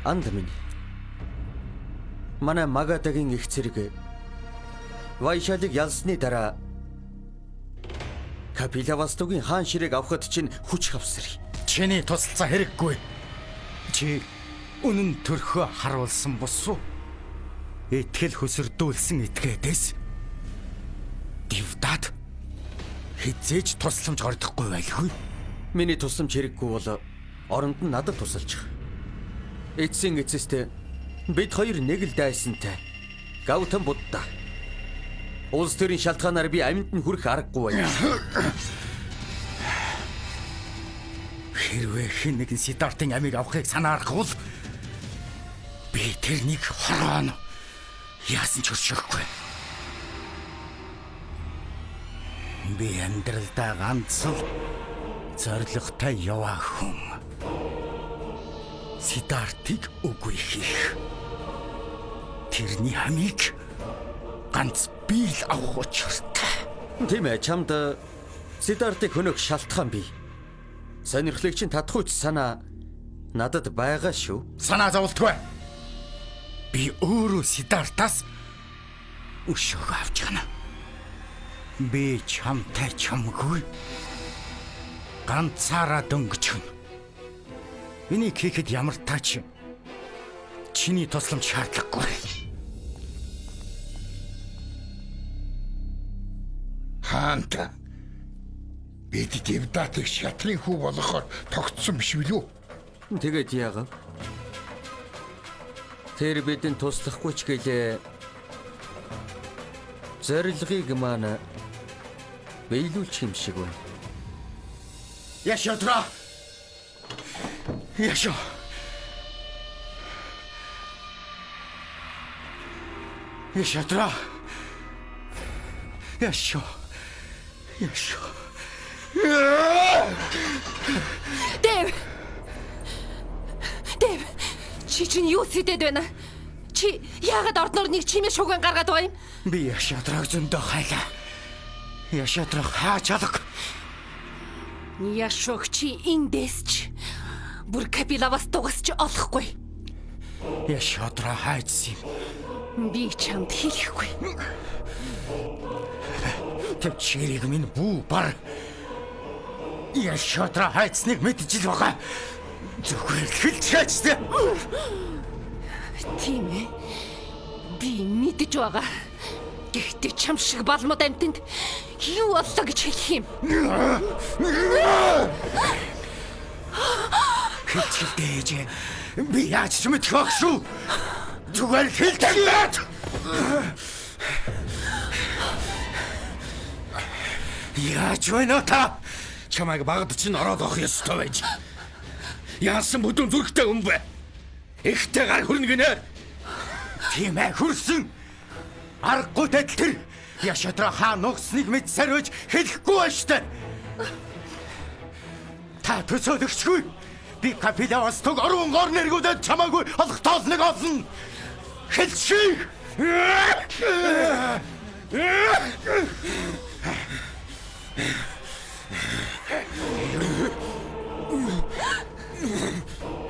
Анд минь. Манай Магадагийн их зэрэг Вайшалыг ялсны дараа Капилавастугийн хаан ширээг авахд чинь хүч хавсар. Чиний тусалцаа хэрэггүй. Чи үнэн төрхөө харуулсан босуу. Итгэл хөсөрдүүлсэн этгээдээс дивдад хизээж тусламж гордохгүй байлгүй. Миний тусламж хэрэггүй бол оронд нь надад тусалчих. Эцсийн эцэстээ бид хоёр нэг л дайсантай. Гаутам Будда. Улс төрийн шалтгаанаар би амьд нь хүрэх аргагүй байна. Хэрвээ хэн нэгэн Сиддартын амийг авахыг санаарахгүй бол би тэрнийг хорооно. Яасан ч өршөхгүй. Би амьдралдаа ганц л зоригтой яваа хүн. Сиддартыг үгүй хийх. Тэрний амийг ганц би л авах учиртай. Тийм ээ, чамд Сиддартыг хөнөөх шалтгаан бий. Сонирхлыг чинь татхуйч санаа надад байгаа шүү. Санаа зовлтгүй. Би өөрөө Сиддартаас өшөөгөө авч гана. Би чамтай чамгүй ганцаараа дөнгөж гэн. Энийг хийхэд ямар тач чиний тусламж шаардлагагүй. Хаанта бид Дивдатыг шатрын хүү болгохоор тогтсон биш билүү? Тэгээд яагаад? Тэр бидэн туслахгүй ч гэлээ зорилгыг маань биелүүлчих юм шиг байна. Яшотра. Яшо. Яшотра. Яшо. Яшо. Дэв! Чи чинь юу сэтэд байна? Чи яагаад ордноор нэг чимээ шуган гаргаад байгаа юм? Би Яшотраг зөндөө хайлаа. Яшотраг хаач алга. Яшог чи эндээс ч бүр капилавас дугасч олохгүй. Яшотра хайцсан юм. Би чамд хэлэхгүй. Тэв чирийг минь бүү бар. Яшотра хайцсныг мэдчихэл байгаа. Зүгээр хэлчихээч. Тийм ээ. Би мэдэж байгаа. Гэхдээ чам шиг балмууд амтнд юу боллоо гэж хэлэх юм. Хэлчихдээж. Би яаж ч мэдэх байх шүү. Зүгээр хэлчихлээ. Яаж вэ та? Чамайг багад чинь ороод авах ёстой байж. Яасан бүдүүн зүрхтэй хүн бэ? Ихтэй гар хүрнэ гинэ. Тийм ээ, хүрсэн. Аргагүй тал тэр Яшотра хаа нугсныг мэдсээр байж хэлэхгүй ба штэ. Та төсөөлөгчгүй. Би капилавас төг орон гор нэргүүдэд чамаагүй олох тоолныг олно. Хэлчихье.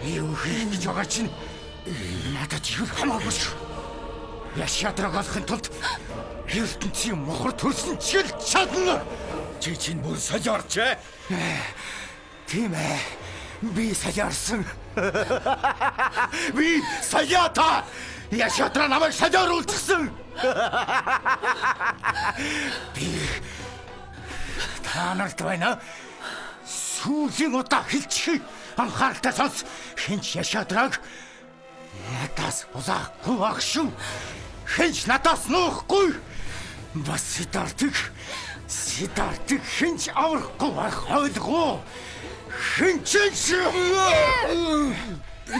Юу хийж байгаа чинь надад юу хамаагүй шүү. Яшатраг олохын тулд ертөнцийн мохор төрсөн чил чадна. Чи чинь бүр солиорч. Тийм ээ. Би солиорсон. Би солиота. Яшатра намайг солиоруулчихсан. Би та нарт байна. Сүүлийн удаа хэлчихье. Анхааралтай сонс. Хинч Яшатраг надаас улаахгүй баг шүү. Хинч надаас нуухгүй. Бас Сиддартыг хинч аврахгүй байх ойлгоо. Хинч.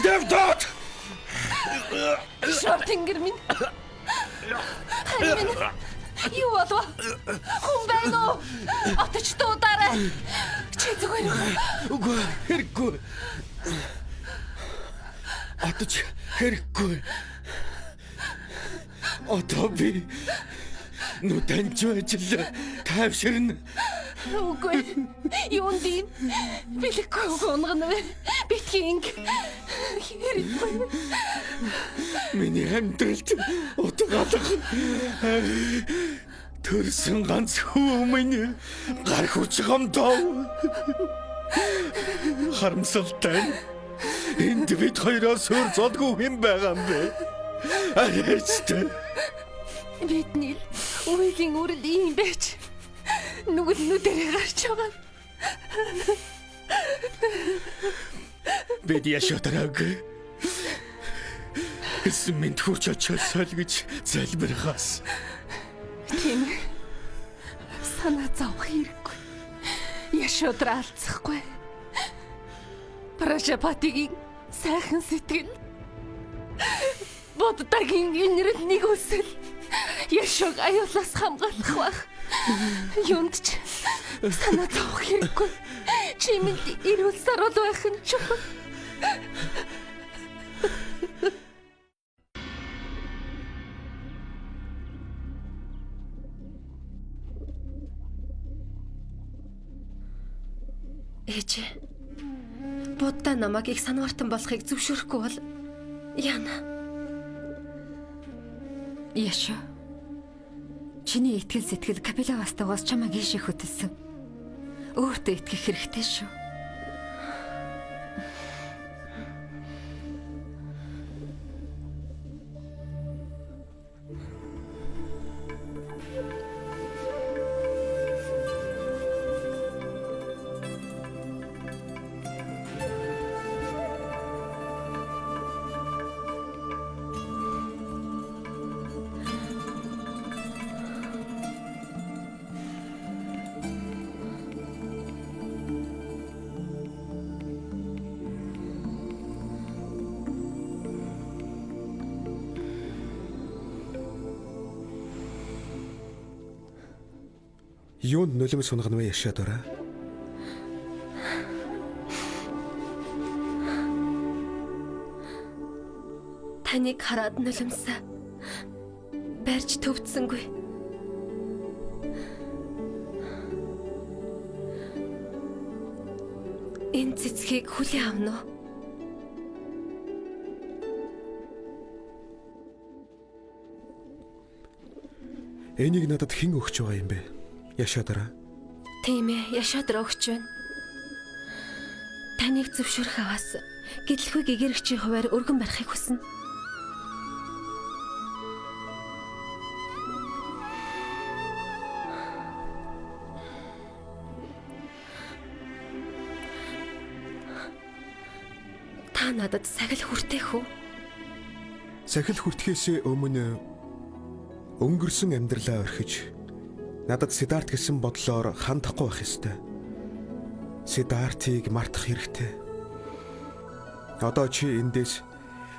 Дэвдот. Шортингер минь. Харин юу болов? Хүн байна уу? Атч дуудаарай. Чи зүгээр үү? Үгүй хэрэггүй. Атч хэрэггүй. Одоо би нүдэнч байж л тайвширна. Үгүй. Юунд юм? Билэхгүй унгана вэ? Битгинг. Хэрэггүй. Миний амьдралд утгаалах төрсөн ганц хүү минь гар хүч гомдоо. Харамсалтай. Энд бид хоёроос өөр зодгүй хэн байгаа юм бэ? Арайчтай. Бидний үеийн үрэл ийм байж нүдэрээ гарч байгаа. Бид яшаатраг. Эсмэнд хурч очиосоо л гэж залбирхаас. Тийм. Санаа зовх хэрэггүй. Яшоодра алцахгүй. Прашапатигийн сайхан сэтгэл. Боддогийн инэрэл нэг үсэл. Яшог аюулаас хамгаалах байх. Юунд ч санаа зовх хэрэггүй. Чимэнд ирүүл сарууд байх нь чухал. Ээж, Будда намайг их санвартан болохыг зөвшөөрөхгүй бол яана? Яшо. Чиний итгэл сэтгэл Капилавастагаас чамайг ийшээ хөтөлсөн. Өөртөө итгэх хэрэгтэй шүү. Юунд нулимс сунгана вэ Яшаадора? Таныг хараад нулимсаа барьж төвдсөнгүй. Энэ цэцгийг хүлээн авна уу? Энийг надад хэн өгч байгаа юм бэ? Яшаадора. Тийм ээ, Яшоодра өгч байна. Таныг зөвшөөрөх аваас гэтлэхүйг гэгэрэгчийн хуваар өргөн барихыг хүснэ. Та надад сахил хүртээх үү? Сахил хүртэхээс өмнө өнгөрсөн амьдралаа орхиж надад Сидарт гэсэн бодлоор хандахгүй байх ёстой. Сидартыг мартах хэрэгтэй. Одоо чи эндээс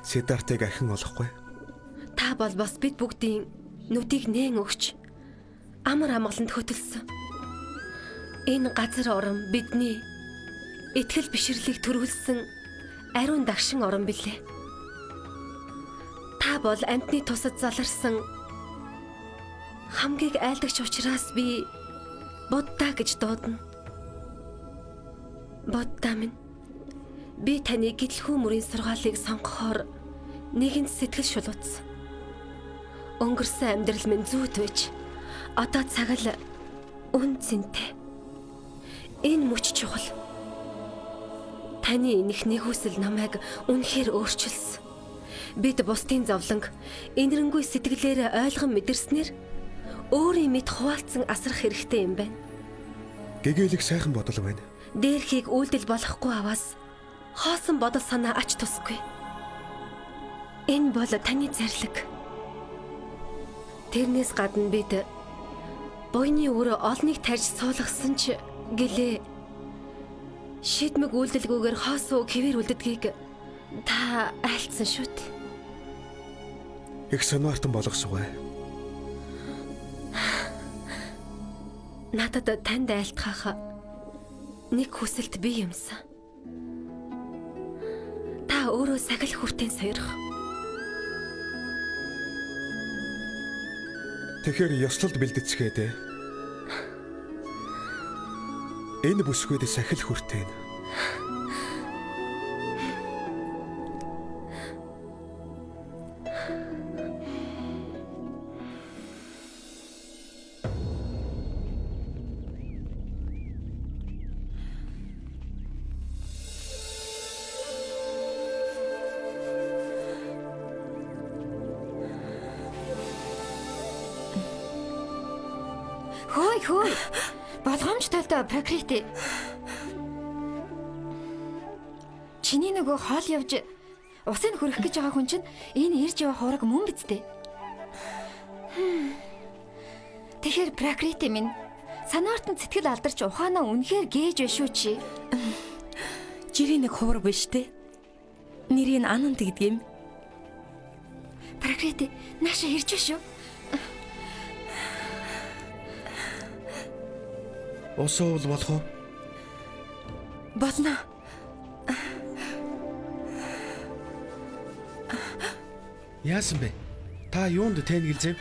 Сидартыг ахин олохгүй. Та бол бас бид бүгдийн нүдийг нээн өгч амар амгаланд хөтөлсөн. Энэ газар орон бидний итгэл бишрлийг төрүүлсэн ариун дагшин орон билээ. Та бол амьтны тусад заларсан хамгийн айлдагч учраас би Будда гэж дуудана. Будда минь, би таны гэтлэхүүн мөрийн сургаалыг сонгохоор нэгэн сэтгэл шулуутсан. Өнгөрсөн амьдрал минь зүйт байж, одоо цагаал үн цэнтэй. Энэ мөч чухал. Таны энэх нэгүсэл намайг үнэхээр өөрчилсөн. Бид бусдын зовлонг инэрэнгүй сэтгэлээрээ ойлгон мэдэрснээр өөрийн мэд хуваалцсан асрах хэрэгтэй юм байна. Гэгээлэг сайхан бодол байна. Дээрхийг үйлдэл болохгүй аваас хоосон бодол санаа ач тусгүй. Энэ бол таны зарлиг. Тэрнээс гадна бид буйны өрөө олныг тарьж суулгасан ч гэлээ шийдмэг үйлдэлгүйгээр хоосоо хэвээр үлддгийг та айлцсан шүү дээ. Их санаартан болгосгоо. Надад танд айлтгах нэг хүсэлт бий юмсан. Та өөрөө сахил хүртэн сойрох. Тэгэхээр ёслолд бэлдэцгээд энэ бүсгүйд сахил хүртэн. Хөөе. Болгоомж талдаа Пракрити. Чиний нөгөө хоол явж усыг хөрөх гэж байгаа хүн чинь энэ ирж яваа хуураг мөн биз дээ. Тэгэхээр Пракрити минь санаартан сэтгэл алдарч ухаанаа үнэхээр гээж байна шүү чи. Жирийн нэг хувар биш дээ. Нэрийг Ананд гэдэг юм. Пракрити нааша ирж байна шүү. Усуул болох уу? Болно. Яасан бэ? Та юунд тэнэгэлзэв?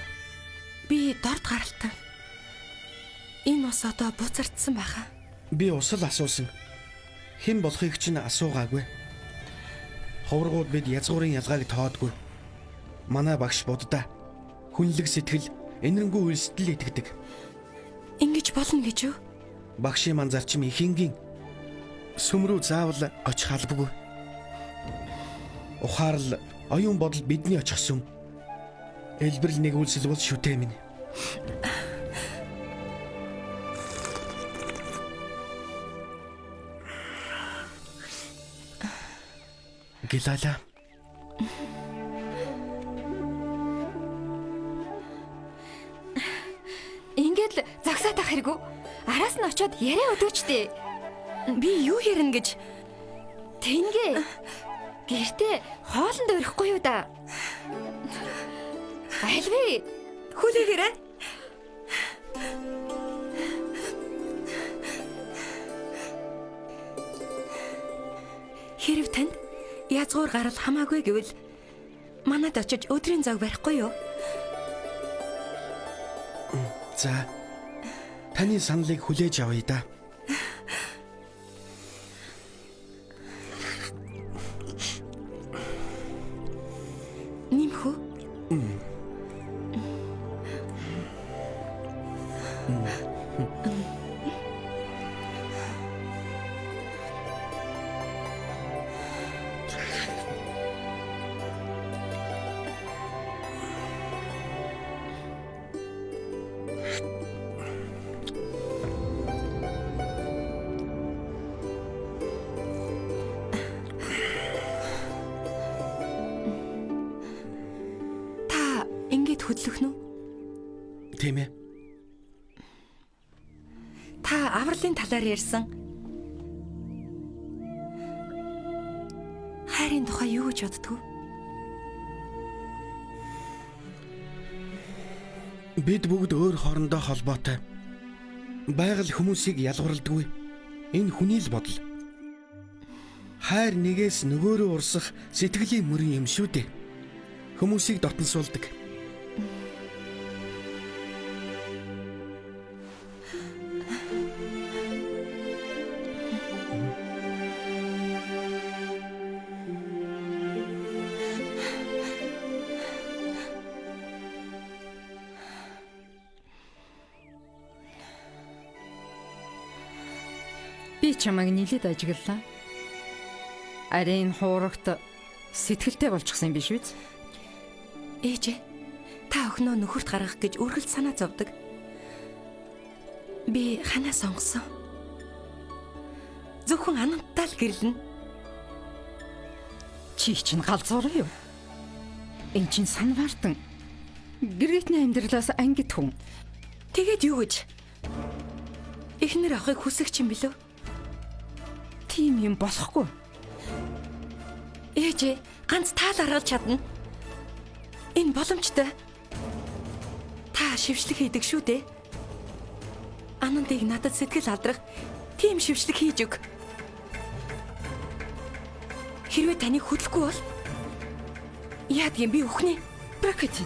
Би дорд гаралтай. Энэ ус одоо буцардсан байхаа. Би усал асуусан. Хэн болохыг чинь асуугаагүй. Ховргууд бид язгуурын ялгааг тоодгүй. Манай багш буддаа хүнлэг сэтгэл, энэрэнгүй үйлсдэл итгэдэг. Ингэж болно гэж юу? Багшийн ман зарчим ихэнгийн сүмрүү заавал очих албагүй. Ухаарл оюун бодол бидний очих сүм. Элбэрл нэгүүлсэл бол шүтээ минь. Гилала. Ингээд л загсаад ах хэрэггүй. Араас нь очиод яриа өдөөчтэй. Би юу ярина гэж? Тэнгээ. Гэртээ хоолнд өрөхгүй юу да? Альви. Хүлээгээрэй. Хэрв танд язгуур гарал хамаагүй гэвэл манад очиж өдрийн зог барихгүй юу? За. Таны саналыг хүлээж авъя да. Нимхүү. Ингээд хөдлөх нү? Тийм ээ. Та авралын талаар ярьсан. Хайрын тухай юу гэж боддгоо? Бид бүгд өөр хоорондоо холбоотой. Байгаль хүмүүсийг ялгуурлдаггүй. Энэ хүний л бодол. Хайр нэгээс нөгөөрөө урсах сэтгэлийн мөрийн юм шүү дээ. Хүмүүсийг дотносуулдаг. Би чамайг нийлээд ажиглалаа. Арийн хуурагт сэтгэлтэй болчихсон юм биш үү? Ээжээ, та охиноо нөхөрт гаргах гэж үргэлж санаа зовдөг. Би ханаа сонгосон. Зөвхөн Ананттай л гэрлэнэ. Чи чинь галзуураа юу? Энд чинь санваартан гэрэтний амьдралаас ангид хүн. Тэгээд юу гэж? Эхнэр авахыг хүсэх юм билүү? Тийм юм болохгүй. Ээжээ, ганц таал аргалж чадна. Энэ боломжтой. Та шившлэг хийдэг шүү дээ. Анандыг надад сэтгэл алдрах тийм шившлэг хийж өг. Хэрвээ таныг хөдлөхгүй бол яадгийн би өхнө. Пракрити.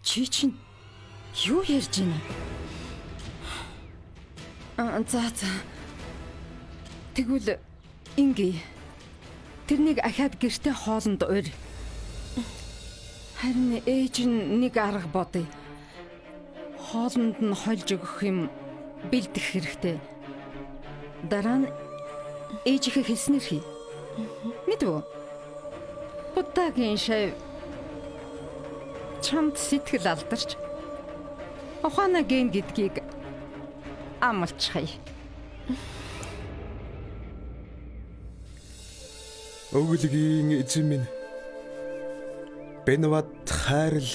Чи чинь юу ярьж байна? За. Тэгвэл ингээ тэрнийг ахаад гэртээ хоолнд урь. Харин ээж нь нэг арга бодъё. Хоолнд нь хольж өгөх юм бэлдэх хэрэгтэй. Дараа нь ээжийнхээ хэлснээр хий. Мэдвэ? Буддагийн шав чамд сэтгэл алдарч Ухаана ген гэдгийг амлчихъя. Өглөгийн эзэн минь Бенват хайрл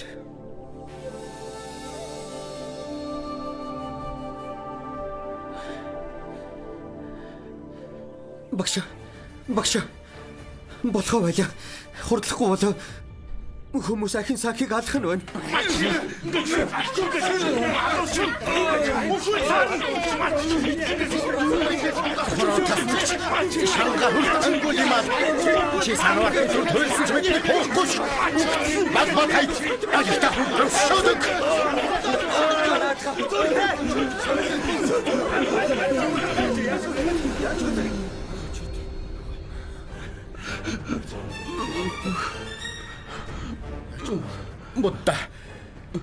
Багш болохоо байлаа. Хурдлахгүй болоо. Хүмүүс ахин сахиг алах нь байна. Шанга хөлтөнгөл юм аа. Чи санаа төлсөн ч мэдээ болохгүй. Бат хай. Ажигта шодог. Модта.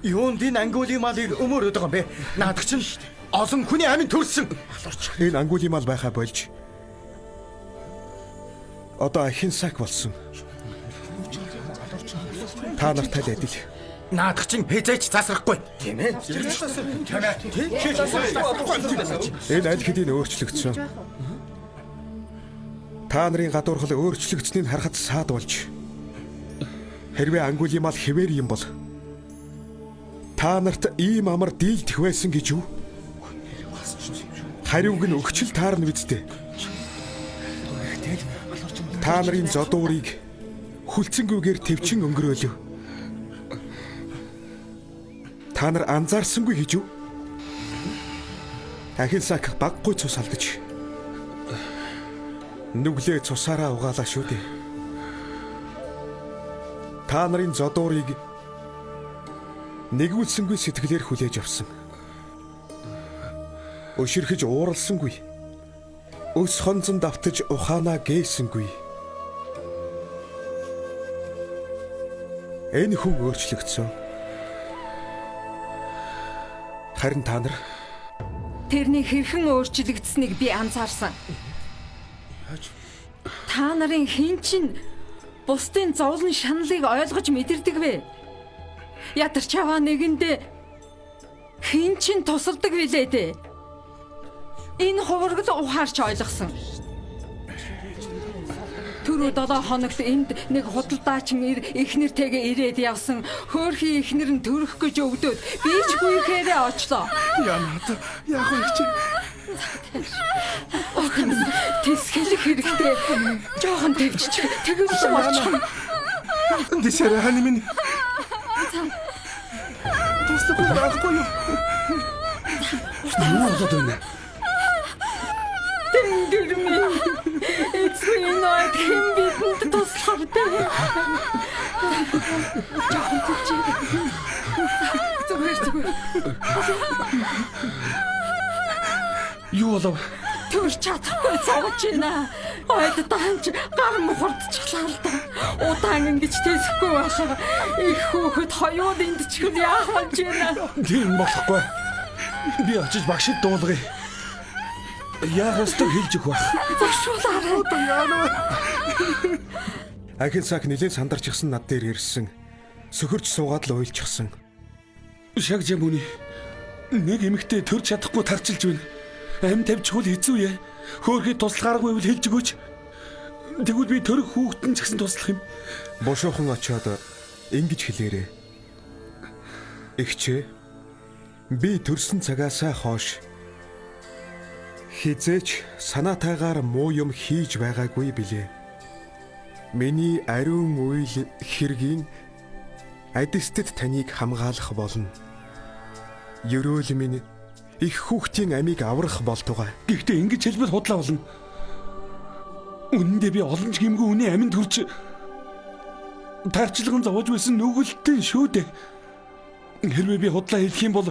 Юунд энэ ангулималыг өмөрөд байгаа юм бэ? Наадаг чинь олон хүний амин төрсөн. энэ ангулимал байхаа болж одоо ахин сак болсон. Та нартай л адил. Наадах чинь пэзэж засрахгүй. Тийм ээ. Энэ аль хэдийн өөрчлөгдсөн. Та нарын гадуурхал өөрчлөгдсөнийг харахад саад болж. Хэрвээ ангулимал хэвээр юм бол та нарт ийм амар дийлдэх байсан гэж юу? Хариуг нь өгчл таарна бидтэй. Та нарын зодуурыг хүлцэнгүйгээр төвчин өнгөрөөлөв. Та нар анзаарсангүй гэж юу? Ахин сак баггүй цус алдаж. Нүглээ цусаараа угаалаа шүү дээ. Та нарын зодуурыг нэгүүлсэнгүй сэтгэлээр хүлээж авсан. Өширхэж ууралсангүй. Өс хонзон давтаж ухаанаа гээсэнгүй. Энэ хүн өөрчлөгдсөн. Харин та нар Тэрний хэрхэн өөрчлөгдсөнийг би анзаарсан. Та нарын хэн чинь бусдын зовлон шаналлыг ойлгож мэдэрдэг вэ? Ятар чаваа нэгэндээ хэн чинь тусалдаг билээ дээ? Энэ хуврагд ухаарч ойлгосон. Түрүү 7 хоногт энд нэг худалдаачин эхнэртэйгээ ирээд явсан. Хөөрхий эхнэр нь төрөх гэж өгдөөд би ч гүйхээрээ очлоо. Янаад яг их Тэсгэлэх хэрэгтэй. Жохон төвччих. Тэгвэл болчих. Дэсэр хани минь. Туслахгүй байхгүй юу? Юу болоод байна? Тэнгэрми. Эцгийн нойд хэм бидэнд туслах дээ. Жохон төвчээ. Зүгээр. Юу болов? Төрч чадахгүй зовж байна. Ойд таанч гар мухардчихлаа л да. Удаан ингэж тэсэхгүй байхаа их хөөхд хоёуд энд чихэл яахаж байна. Тийм болохгүй. Би очиж багшид дуулгая. Яах ёстой хэлж өгөх байх. Зашуулаарай. ахин сак нэлээд сандарчихсан над дээр ирсэн. Сөхөрч суугаад л уйлчихсан. Шаг жимүни. Нэг эмэгтэй төрж чадахгүй тарчилж байна. Ам тавьчихвал хэцүү яа. Хөөхөд туслахааргүй бол хэлж өгөөч. Тэгвэл би төрөх хүүхдэн ч гэсэн туслах юм. Бошоохон очиод ингэж хэлээрээ. Игчээ. Би төрсөн цагаасаа хойш хизээч санаатайгаар муу юм хийж байгаагүй билээ. Миний ариун үйл хэргийн адистэд таныг хамгаалах болно. Ерөөл минь их хүүхдийн амийг аврах болтугай. Гэхдээ ингэж хэлбэл худлаа болно. Үнэндээ би олон ч гимгүй үний аминд хүрч тарчилган зовж байсан нүгэлтэн шүү дээ. Хэрвээ би худлаа хэлэх юм бол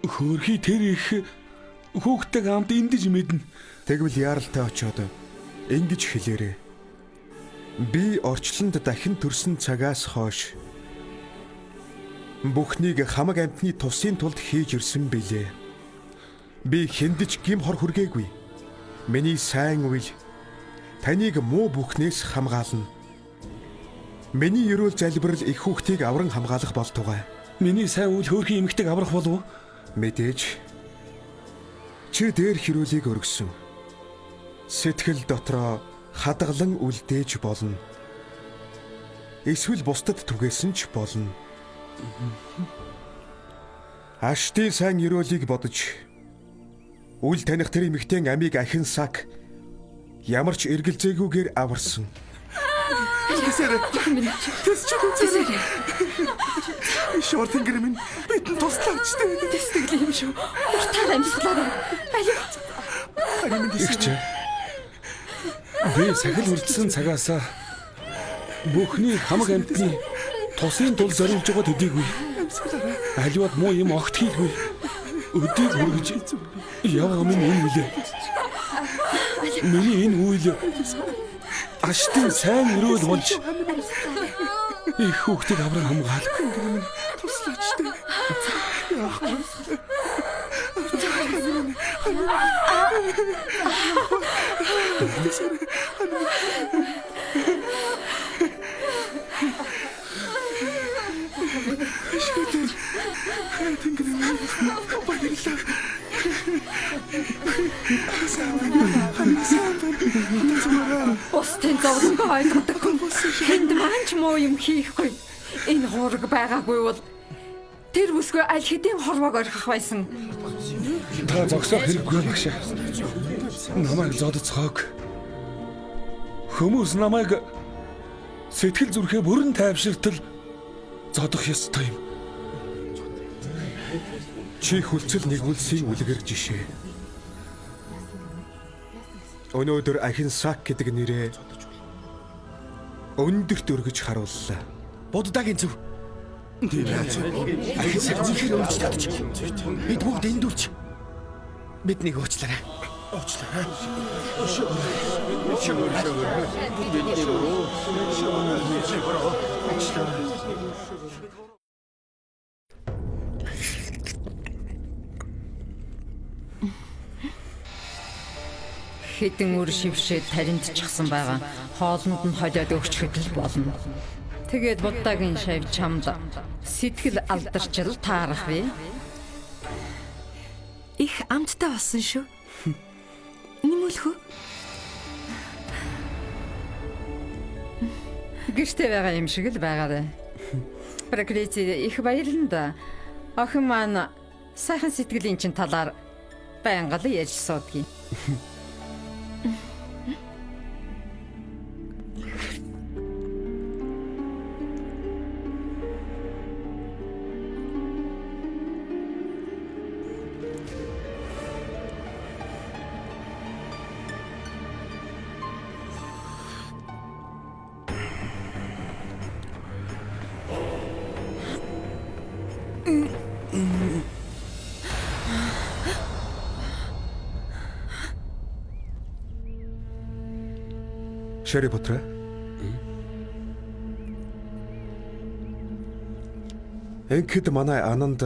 хөөрхий тэр их хүүхдтэй хамт эндэж мэднэ. Тэгвэл яаралтай очиод ингэж хэлээрээ. Би орчлонд дахин төрсөн цагаас хойш бүхнийг хамаг амтны тусын тулд хийж ирсэн билээ. Би хэндэж гим хор хүргээгүй. Миний сайн үйл таныг муу бүхнээс хамгаална. Миний ерөөл залбирал их хүүхдийг авран хамгаалах болтугай. Миний сайн үйл хөөрхөн эмэгтэйг аврах болов уу? Мэдээж чи дээр хэрүүлийг өргөсөн. Сэтгэл дотроо хадгалан үлдээж болно. Эсвэл бусдад түгээсэн ч болно. Аштын сайн ерөөлийг бодож үл таних тэр эмэгтэйн амийг Ахинсаг ямар ч эргэлзээгүйгээр аварсан. Шорт тэнгэр минь бидэн туслаач дээ. Тэстгэл юм шүү. Уртаар амьсгалаа. Игч. Би сахил үрдсэн цагаасаа бүхний хамаг амьтны тусын тул зориулж байгаа төдийгүй. Аливаад муу юм огт хийлгүй. Өдийг үргэж яваа минь энэ үлээ. Миний энэ үйл аштын сайн өрөөл болж их хүүхдийг авраг хамгаал. Туслаач дээ. Бусдын зовлонг ойлгодоггүй. Энд маань ч муу юм хийхгүй. Энэ хуураг байгаагүй бол тэр бүсгүй аль хэдийн хорвоог орхих байсан. Та зогсоох хэрэггүй багш. Намайг зодцоог. Хүмүүс намайг сэтгэл зүрхээ бүрэн тайвширтал зодох ёстой юм. Чи хүлцэл нэгүүлсийн үлгэр жишээ. Өнөөдөр Ахинсаг гэдэг нэрээ өндөрт өргөж харууллаа. Буддагийн зөв. Тийм ээ. Ахинсаг зөвхөн өөрч татж. Бид бүгд эндүүлж. Биднийг уучлаарай. Хэдэн үр шившээ таринтчихсан байгаа. Хоолнд нь холиод өгчөхөд л болно. Тэгээд Буддагийн шавь чамд сэтгэл алдарчил таарах вэ? Их амттай болсон шүү. Нимүүлхүү. Гэртээ байгаа юм шиг л байгаа даа. Пракрити их баярлалаа. Охин маань сайхан сэтгэлийн чин талаар байнга л ярьж суудгийг. Шарипутра. Энхэд манай Ананд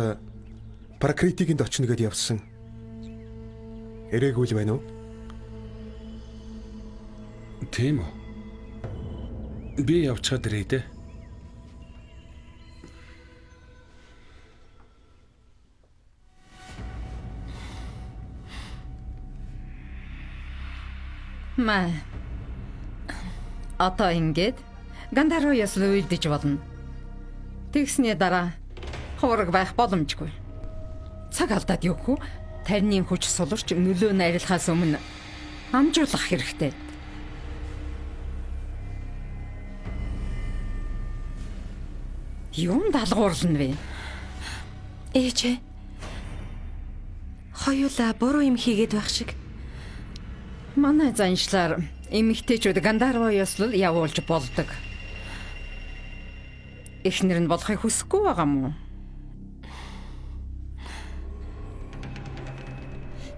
Пракритигэнд очно гэдээ явсан. Эрээгүй л байна уу? Тийм үү. Би явчихад ирээ дээ. Маа. Одоо ингээд Гандаруу ясл үйлдэж болно. Тэгсний дараа хуураг байх боломжгүй. Цаг алдаад явгүй. Тарны хүч суларч нөлөө найрлахаас өмнө амжуулах хэрэгтэй. Юм даалгуурлана вэ? Ээжээ. Хоёулаа буруу юм хийгээд байх шиг. Манай заншлаар эмэгтэйчүүд Гандаруу ёслол явуулж болдог. Эхнэр нь болохыг хүсэхгүй байгаа мó?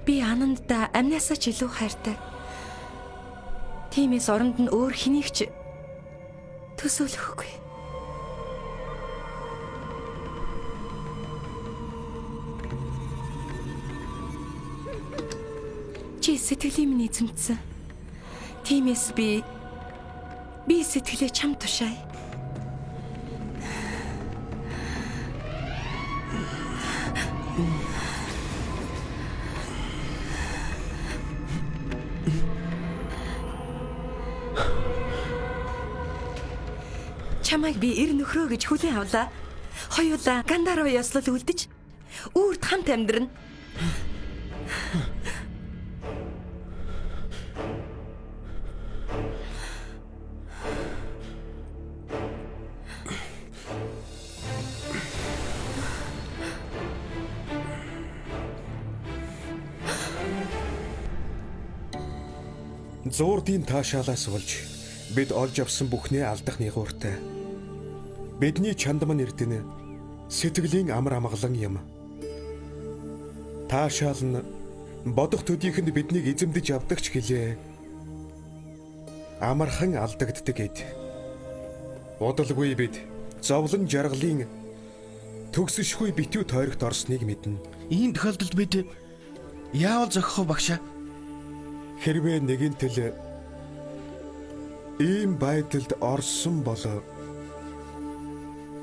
Би Анандаа амнасаа ч илүү хайртай. Тиймээс оронд нь өөр хэнийг ч төсөөлөхгүй. Чи сэтгэлийн минь эзэмдсэн. Тиймээс би сэтгэлээ чам тушаая. Чамайг би эр нөхрөө гэж хүлээн авлаа. Хоёулаа Гандараа ёслол үлдэж үрд хамт амьдрна. Зуурдын таашаалаас болж бид олж авсан бүхнээ алдах нэгүртэй. Бидний чандман эрдэнэ сэтгэлийн амар амгалан юм. Таашаал нь бодох төдийхэнд биднийг эзэмдэж авдагч гэлээ. Амархан алдагддаг эд. Удалгүй бид зовлон жаргалын төгсөшгүй битүү тойрогт орсныг мэднэ. Ийм тохиолдолд бид яавал зохих багшаа? Хэрвээ нэгэнтэл ийм байдалд орсон бол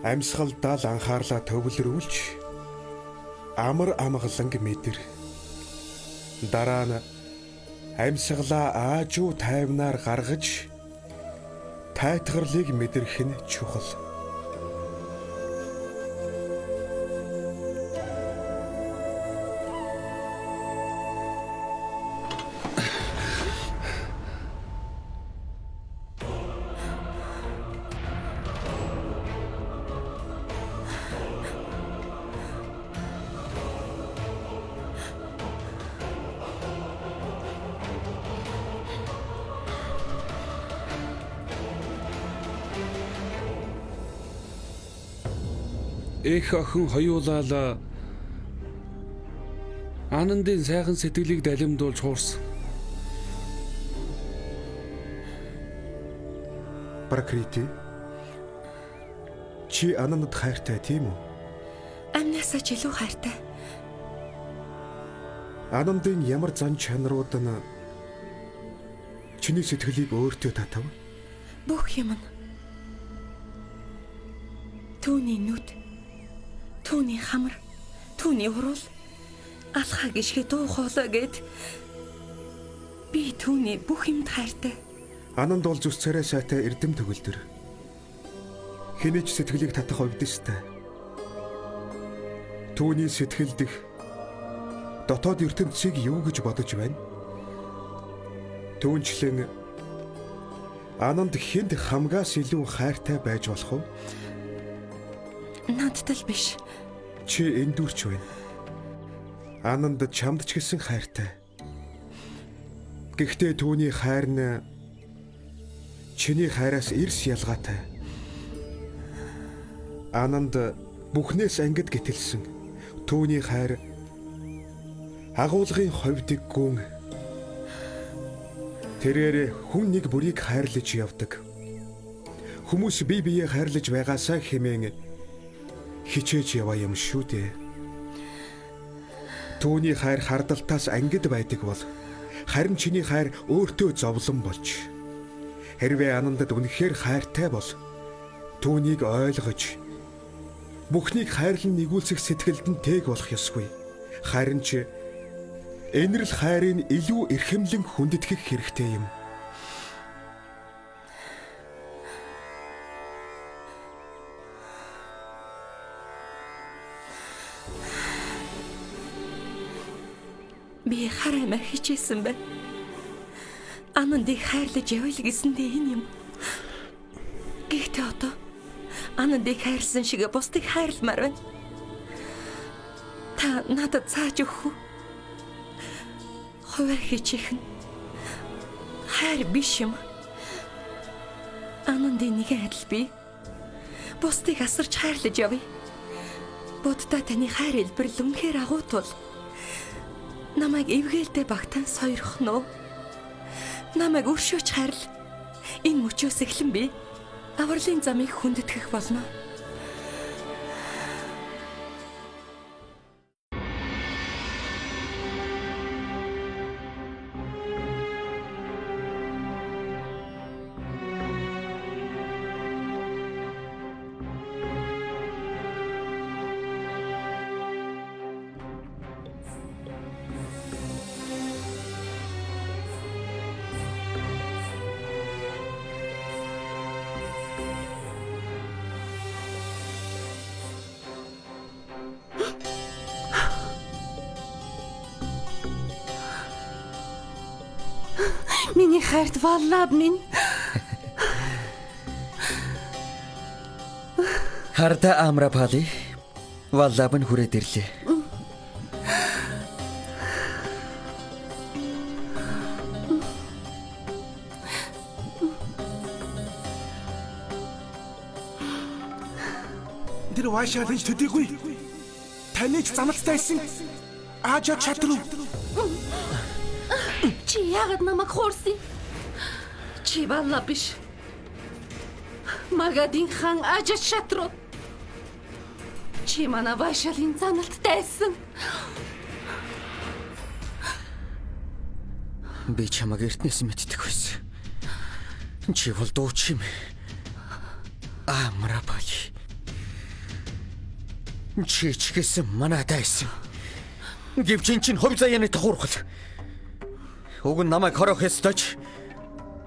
амьсгалдаа л анхаарлаа төвлөрүүлж амар амгаланг мэдэр. Дараа нь амьсгалаа аажуу тайвнаар гаргаж тайтгарлыг мэдэрх нь чухал. Эх охин хоёулаа Анандын сайхан сэтгэлийг далимдуулж хуурсан. Пракрити. Чи Анандад хайртай тийм үү? Амнасаа ч илүү хайртай. Анандын ямар зан чанарууд нь чиний сэтгэлийг өөртөө татав? Бүх юм нь. Түүний нүд, түүний хамар, түүний урал, алхаа гიშгэ дуу хоолой гэд би түүний бүх юмд хайртай. Ананд бол зүс царай сайтай эрдэм төгөлдөр. Хинэж сэтгэлийг татах овдстай. Түүний сэтгэл дэх дотоод ертөнцийг юу гэж бодож байна? Түүнчлэн Ананд хүнд хамгаас илүү хайртай байж болох уу? Надад л биш. Чи эндүрч байна. Ананд чамд ч гэсэн хайртай. Гэхдээ түүний хайр нь чиний хайраас эрс ялгаатай. Ананд бүхнээс ангид гэтэлсэн. Түүний хайр агуулгын ховдыг гүн. Тэрээр хүн нэг бүрийг хайрлаж явдаг. Хүмүүс бие биеэ хайрлаж байгаасаа хэмээн хичээж яваа юм шүү дээ. Түүний хайр хардалтаас ангид байдаг бол харин чиний хайр өөртөө зовлон болж. Хэрвээ Анандад үнэхээр хайртай бол түүнийг ойлгож бүхнийг хайрлан нэгүүлсэх сэтгэлд нь тээг болох ёсгүй. Харин ч энэрл хайрын илүү эрхэмлэн хүндэтгэх хэрэгтэй юм. Би хараймаа хичээсэн байна. Анандыг хайрлаж явъя л гэсэндээ энэ юм. Гэхдээ одоо Анандыг хайрлсан шиг бусдыг хайрламаар байна. Та надад цааж өгөх үү? Хуваа хичээх нь хайр биш юм. Анандын нэгэн адил би бусдыг асарч хайрлаж явъя. Буддаа таны хайр илбэрл үнэхээр агуутвал намайг эвгээлтэй багтаан сойрох нь. Намайг өршөөч хайрл. Энэ мөчөөс эхлэн би авралын замыг хүндэтгэх болно. хайрт валлав минь. Харда Амрапали валлав нь хүрээд ирлээ. Тэр Вайшалинч төдийгүй таны ч замалтай исэн аажа чадруу. Чи яагаад намайг хуурсан? Чи валла биш. Магадин хан ажиж шатруу. Чи манай Вайшалын замалттай исэн. Би чамайг эртнээс мэддэг байсан. Чи бол дууч юм. Амрапали. Чи ч гэсэн манайтай исэн. Гэвч эн чинь хувь заяаны тохуурхал. Уг нь намайг хорох ёстойч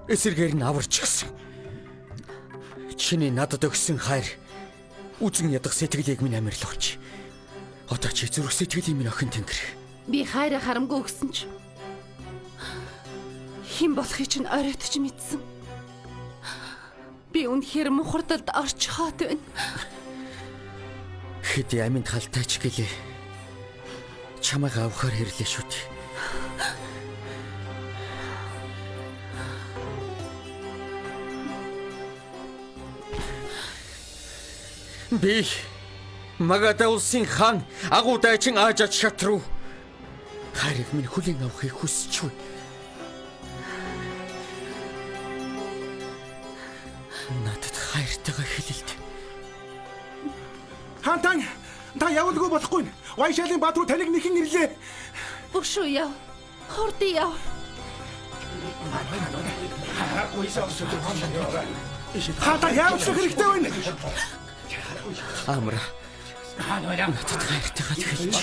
эсэргээр нь аварчихсан. Чиний надад өгсөн хайр үзэн ядах сэтгэлийг минь амьрлуулж. Одоо чи зүрх сэтгэлийн минь охин тэнгэр. Би хайраа харамгүй өгсөн ч хэн болохыг чинь оройтож мэдсэн. Би үнэхээр мухардалд орчиход байна. Хэдий аминд халтайч гэлээ. Чамайг авахар хэрлээ шүү дээ. Би Магада улсын хаан агуу дайчин аажаад шатруу. Хайрыг минь хүлээн авахыг хүсэж байна. Надад хайртайгаа хэлэлт. Хантан та явуулгүй болохгүй. Вайшалын бат руу таныг нэхэн ирлээ. Бушуу яв. Хурд яв. Хата явуулах хэрэгтэй байна. Амра. Надад хайртайгаа хэлж.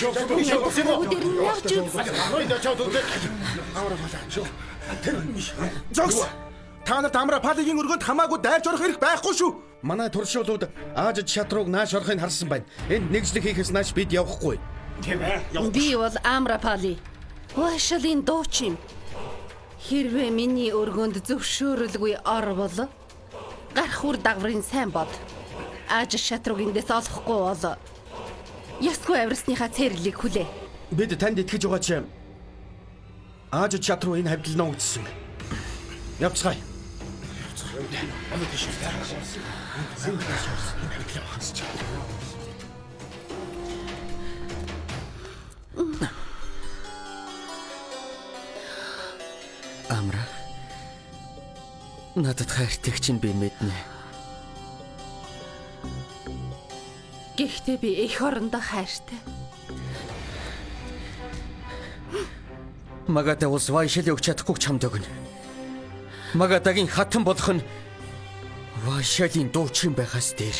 Зогс. Та нарт Амрапалигийн өргөнд хамаагүй дайрч орох хэрэг байхгүй шүү. Манай туршуулууд аажиж шатрууг нааш орохыг харсан байна. Энд нэгжлэг хийхээс нааш бид явахгүй. Би бол Амрапали. Вайшалын дуучин. Хэрвээ миний өргөнд зөвшөөрөлгүй орвол гарах үр дагаврын сайн бод. Ааж шатрууг эндээс олохгүй бол ясгүй авирсныхаа цэрлийг хүлээ. Бид танд итгэж байгаа ч аажиж шатруу энэ хавьдлаа үзсэн. Явцгаая. Амра. Надад хайртайг чинь би мэднэ. Гэхдээ би их орондоо хайртай. Магада улс Вайшалыг өгч чадахгүй чамд өгнө. Магадагийн хатан болох нь Вайшалын дуучин байхаас дээр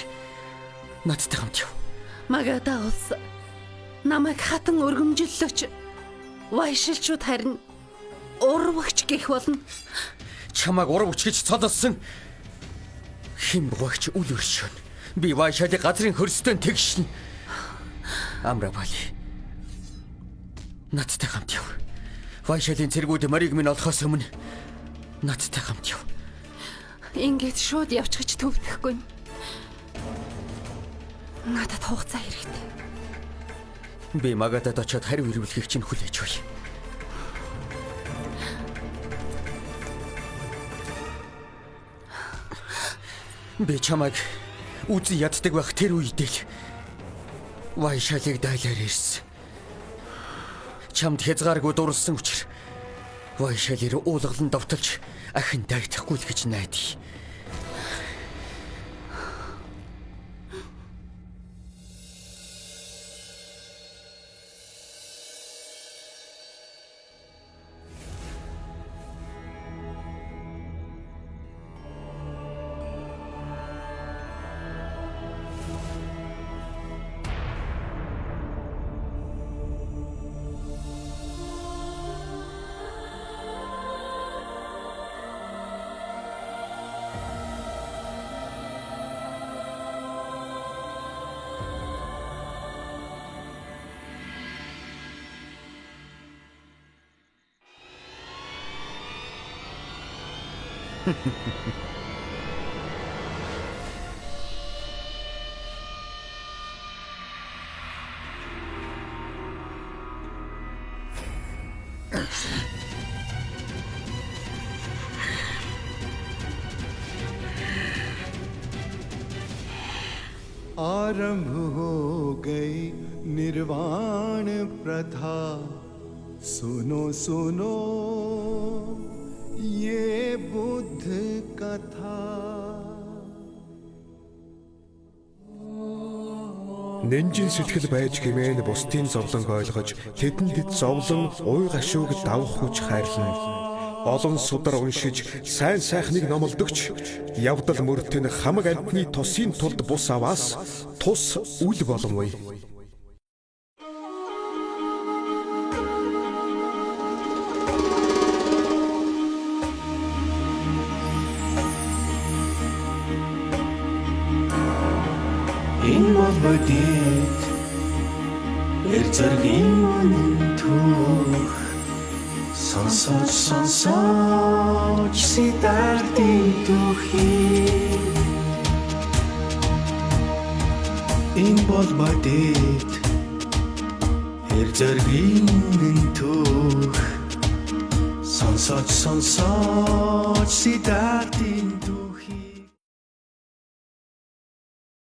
надтай хамт яв. Магада улс намайг хатан өргөмжлөлөөч. Вайшилчуд харин урвагч гэх болно. Чамайг урвагч гэж цололсон хэн богч үл өршөөн. Би Вайшалыг газрын хөрстөнд тэгшин. Амрапали. Надтай хамт яв. Вайшалын цэргүүд марийг минь олохоос өмнө надтай хамт яв. Ингээд шууд явчихж төвлөхгүй. Надад хугацаа хэрэгтэй. Би Магадад очиод хариу ирүүлэхийг чинь хүлээж бай. Би чамайг үзэн яддаг байх тэр үедээ л Вайшалыг дайлаар ирсэн. Чамд хязгааргүй дурлсан учраас Вайшалыг уулгалан давталж ахин дайтахгүй л гэж найдаа. आरंभ हो गई निर्वाण प्रथा सुनो सुनो ये बुद्ध कथा Нэнжин сэтгэл байж гэмээн бусдын зовлонг ойлгож тэдэнд зовлон уй гашууг давах хүч хайрлна. Олон судар уншиж сайн сайхныг номлодогч явдал мөртөн хамаг амьтны тусын тулд бус аваас тус үл боломгүй. Энэ бол бодит эрзэргийн үнэн түүх сонсож сонсож сидартын түүхий Энэ бол бодит эрзэргийн үнэн түүх сонсож сонсож сидартын түүх